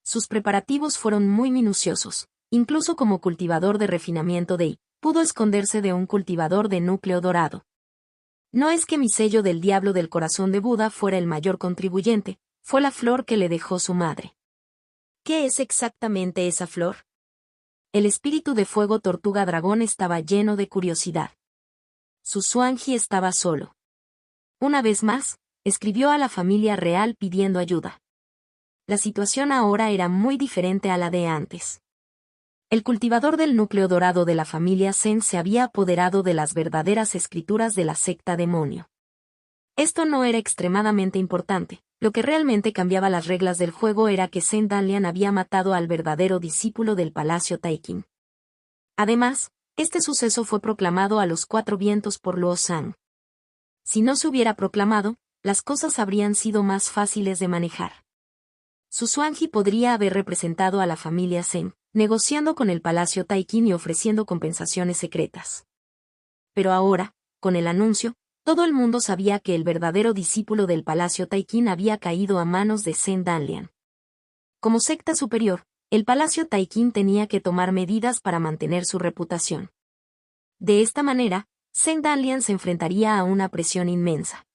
Sus preparativos fueron muy minuciosos, incluso como cultivador de refinamiento pudo esconderse de un cultivador de núcleo dorado. No es que mi sello del diablo del corazón de Buda fuera el mayor contribuyente, fue la flor que le dejó su madre. ¿Qué es exactamente esa flor? El espíritu de fuego tortuga dragón estaba lleno de curiosidad. Su Xuanji estaba solo. Una vez más, escribió a la familia real pidiendo ayuda. La situación ahora era muy diferente a la de antes. El cultivador del núcleo dorado de la familia Zen se había apoderado de las verdaderas escrituras de la secta demonio. Esto no era extremadamente importante, lo que realmente cambiaba las reglas del juego era que Zen Danlian había matado al verdadero discípulo del Palacio Taikin. Además, este suceso fue proclamado a los 4 vientos por Luo Zhang. Si no se hubiera proclamado, las cosas habrían sido más fáciles de manejar. Xuanji podría haber representado a la familia Zheng, negociando con el Palacio Taiqin y ofreciendo compensaciones secretas. Pero ahora, con el anuncio, todo el mundo sabía que el verdadero discípulo del Palacio Taiqin había caído a manos de Zheng Danlian. Como secta superior, el Palacio Taiqin tenía que tomar medidas para mantener su reputación. De esta manera, Zheng Danlian se enfrentaría a una presión inmensa.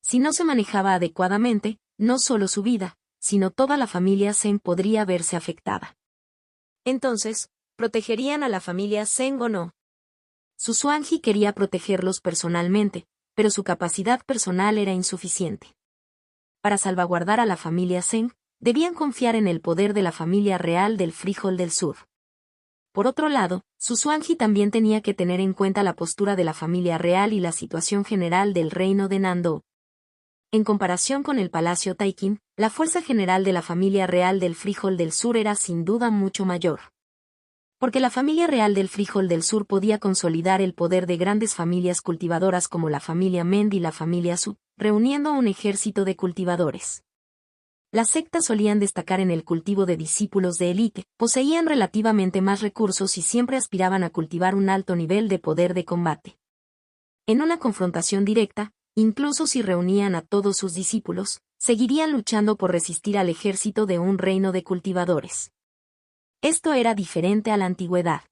Si no se manejaba adecuadamente, no solo su vida, sino toda la familia Zheng podría verse afectada. Entonces, ¿protegerían a la familia Zheng o no? Xuanji quería protegerlos personalmente, pero su capacidad personal era insuficiente. Para salvaguardar a la familia Zheng, debían confiar en el poder de la familia real del Frijol del Sur. Por otro lado, Xuanji también tenía que tener en cuenta la postura de la familia real y la situación general del reino de Nando. En comparación con el Palacio Taiqin, la fuerza general de la familia real del Frijol del Sur era sin duda mucho mayor. Porque la familia real del Frijol del Sur podía consolidar el poder de grandes familias cultivadoras como la familia Mend y la familia Su, reuniendo un ejército de cultivadores. Las sectas solían destacar en el cultivo de discípulos de élite, poseían relativamente más recursos y siempre aspiraban a cultivar un alto nivel de poder de combate. En una confrontación directa, incluso si reunían a todos sus discípulos, seguirían luchando por resistir al ejército de un reino de cultivadores. Esto era diferente a la antigüedad.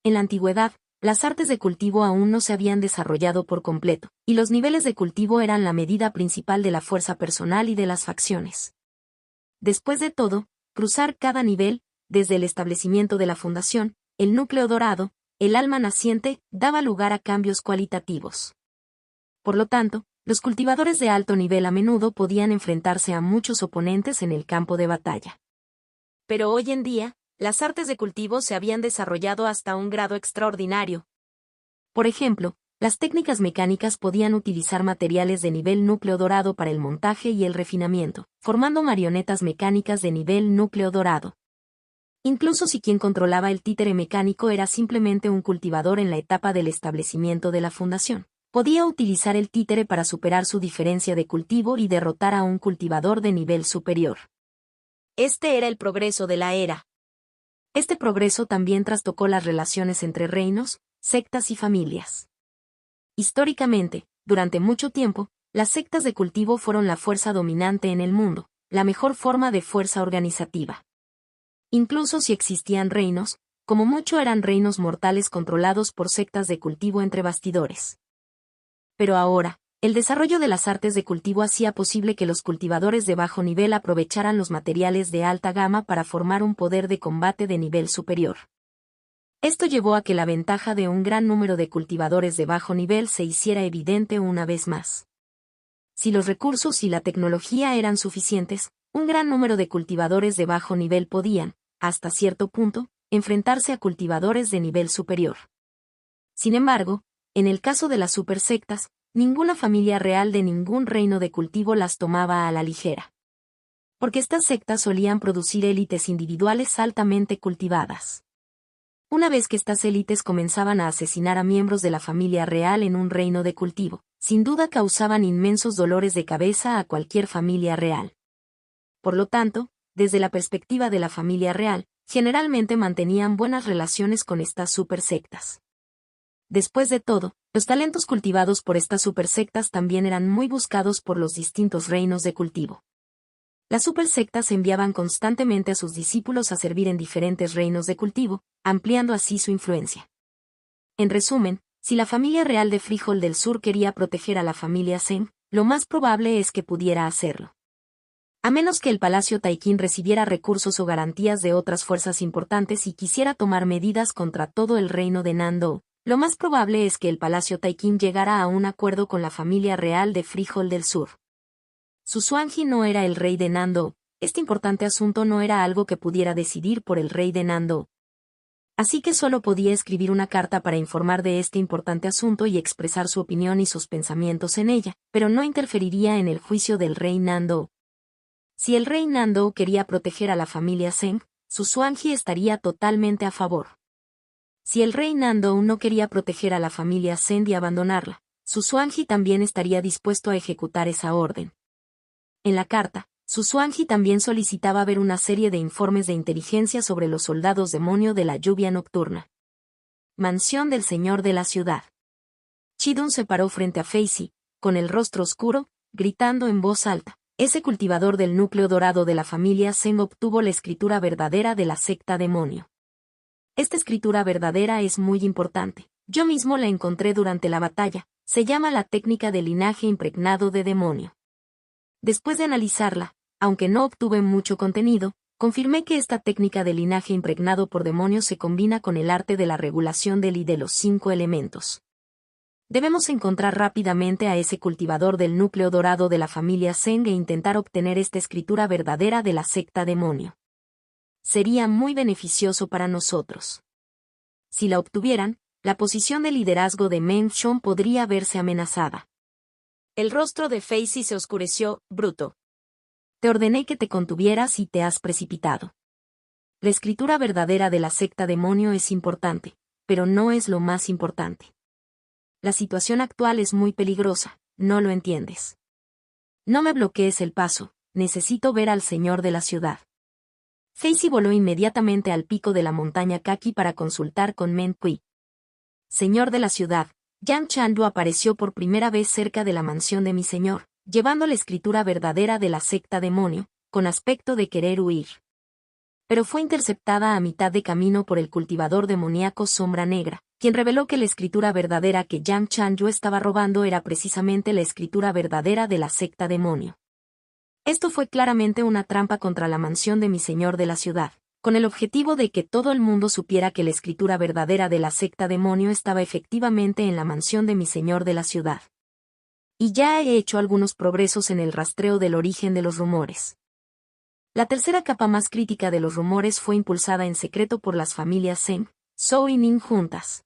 En la antigüedad, las artes de cultivo aún no se habían desarrollado por completo, y los niveles de cultivo eran la medida principal de la fuerza personal y de las facciones. Después de todo, cruzar cada nivel, desde el establecimiento de la fundación, el núcleo dorado, el alma naciente, daba lugar a cambios cualitativos. Por lo tanto, los cultivadores de alto nivel a menudo podían enfrentarse a muchos oponentes en el campo de batalla. Pero hoy en día, las artes de cultivo se habían desarrollado hasta un grado extraordinario. Por ejemplo, las técnicas mecánicas podían utilizar materiales de nivel núcleo dorado para el montaje y el refinamiento, formando marionetas mecánicas de nivel núcleo dorado. Incluso si quien controlaba el títere mecánico era simplemente un cultivador en la etapa del establecimiento de la fundación, podía utilizar el títere para superar su diferencia de cultivo y derrotar a un cultivador de nivel superior. Este era el progreso de la era. Este progreso también trastocó las relaciones entre reinos, sectas y familias. Históricamente, durante mucho tiempo, las sectas de cultivo fueron la fuerza dominante en el mundo, la mejor forma de fuerza organizativa. Incluso si existían reinos, como mucho eran reinos mortales controlados por sectas de cultivo entre bastidores. Pero ahora, el desarrollo de las artes de cultivo hacía posible que los cultivadores de bajo nivel aprovecharan los materiales de alta gama para formar un poder de combate de nivel superior. Esto llevó a que la ventaja de un gran número de cultivadores de bajo nivel se hiciera evidente una vez más. Si los recursos y la tecnología eran suficientes, un gran número de cultivadores de bajo nivel podían, hasta cierto punto, enfrentarse a cultivadores de nivel superior. Sin embargo, en el caso de las supersectas, ninguna familia real de ningún reino de cultivo las tomaba a la ligera. Porque estas sectas solían producir élites individuales altamente cultivadas. Una vez que estas élites comenzaban a asesinar a miembros de la familia real en un reino de cultivo, sin duda causaban inmensos dolores de cabeza a cualquier familia real. Por lo tanto, desde la perspectiva de la familia real, generalmente mantenían buenas relaciones con estas supersectas. Después de todo, los talentos cultivados por estas supersectas también eran muy buscados por los distintos reinos de cultivo. Las supersectas enviaban constantemente a sus discípulos a servir en diferentes reinos de cultivo, ampliando así su influencia. En resumen, si la familia real de Frijol del Sur quería proteger a la familia Zheng, lo más probable es que pudiera hacerlo. A menos que el Palacio Taiqin recibiera recursos o garantías de otras fuerzas importantes y quisiera tomar medidas contra todo el reino de Nando, lo más probable es que el Palacio Taiqin llegara a un acuerdo con la familia real de Frijol del Sur. Xuanji no era el rey de Nando, este importante asunto no era algo que pudiera decidir por el rey de Nando. Así que solo podía escribir una carta para informar de este importante asunto y expresar su opinión y sus pensamientos en ella, pero no interferiría en el juicio del rey Nando. Si el rey Nando quería proteger a la familia Zheng, Xuanji estaría totalmente a favor. Si el rey Nando no quería proteger a la familia Zheng y abandonarla, Xuanji también estaría dispuesto a ejecutar esa orden. En la carta, Zhuangzi también solicitaba ver una serie de informes de inteligencia sobre los soldados demonio de la lluvia nocturna. Mansión del señor de la ciudad. Chidun se paró frente a Facey, con el rostro oscuro, gritando en voz alta. Ese cultivador del núcleo dorado de la familia Zeng obtuvo la escritura verdadera de la secta demonio. Esta escritura verdadera es muy importante. Yo mismo la encontré durante la batalla. Se llama la técnica del linaje impregnado de demonio. Después de analizarla, aunque no obtuve mucho contenido, confirmé que esta técnica de linaje impregnado por demonios se combina con el arte de la regulación del y de los 5 elementos. Debemos encontrar rápidamente a ese cultivador del núcleo dorado de la familia Zeng e intentar obtener esta escritura verdadera de la secta demonio. Sería muy beneficioso para nosotros. Si la obtuvieran, la posición de liderazgo de Meng Shon podría verse amenazada. El rostro de Facey se oscureció, bruto. Te ordené que te contuvieras y te has precipitado. La escritura verdadera de la secta demonio es importante, pero no es lo más importante. La situación actual es muy peligrosa, no lo entiendes. No me bloquees el paso, necesito ver al señor de la ciudad. Facey voló inmediatamente al pico de la montaña Kaki para consultar con Men Kui. Señor de la ciudad, Yang Chandu apareció por primera vez cerca de la mansión de mi señor, llevando la escritura verdadera de la secta demonio, con aspecto de querer huir. Pero fue interceptada a mitad de camino por el cultivador demoníaco Sombra Negra, quien reveló que la escritura verdadera que Yang Chandu estaba robando era precisamente la escritura verdadera de la secta demonio. Esto fue claramente una trampa contra la mansión de mi señor de la ciudad, con el objetivo de que todo el mundo supiera que la escritura verdadera de la secta demonio estaba efectivamente en la mansión de mi señor de la ciudad. Y ya he hecho algunos progresos en el rastreo del origen de los rumores. La tercera capa más crítica de los rumores fue impulsada en secreto por las familias Zeng, Zhou y Ning juntas.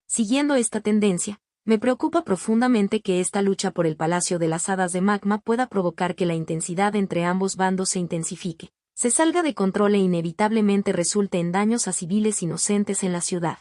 Siguiendo esta tendencia, me preocupa profundamente que esta lucha por el Palacio de las Hadas de Magma pueda provocar que la intensidad entre ambos bandos se intensifique, se salga de control e inevitablemente resulte en daños a civiles inocentes en la ciudad.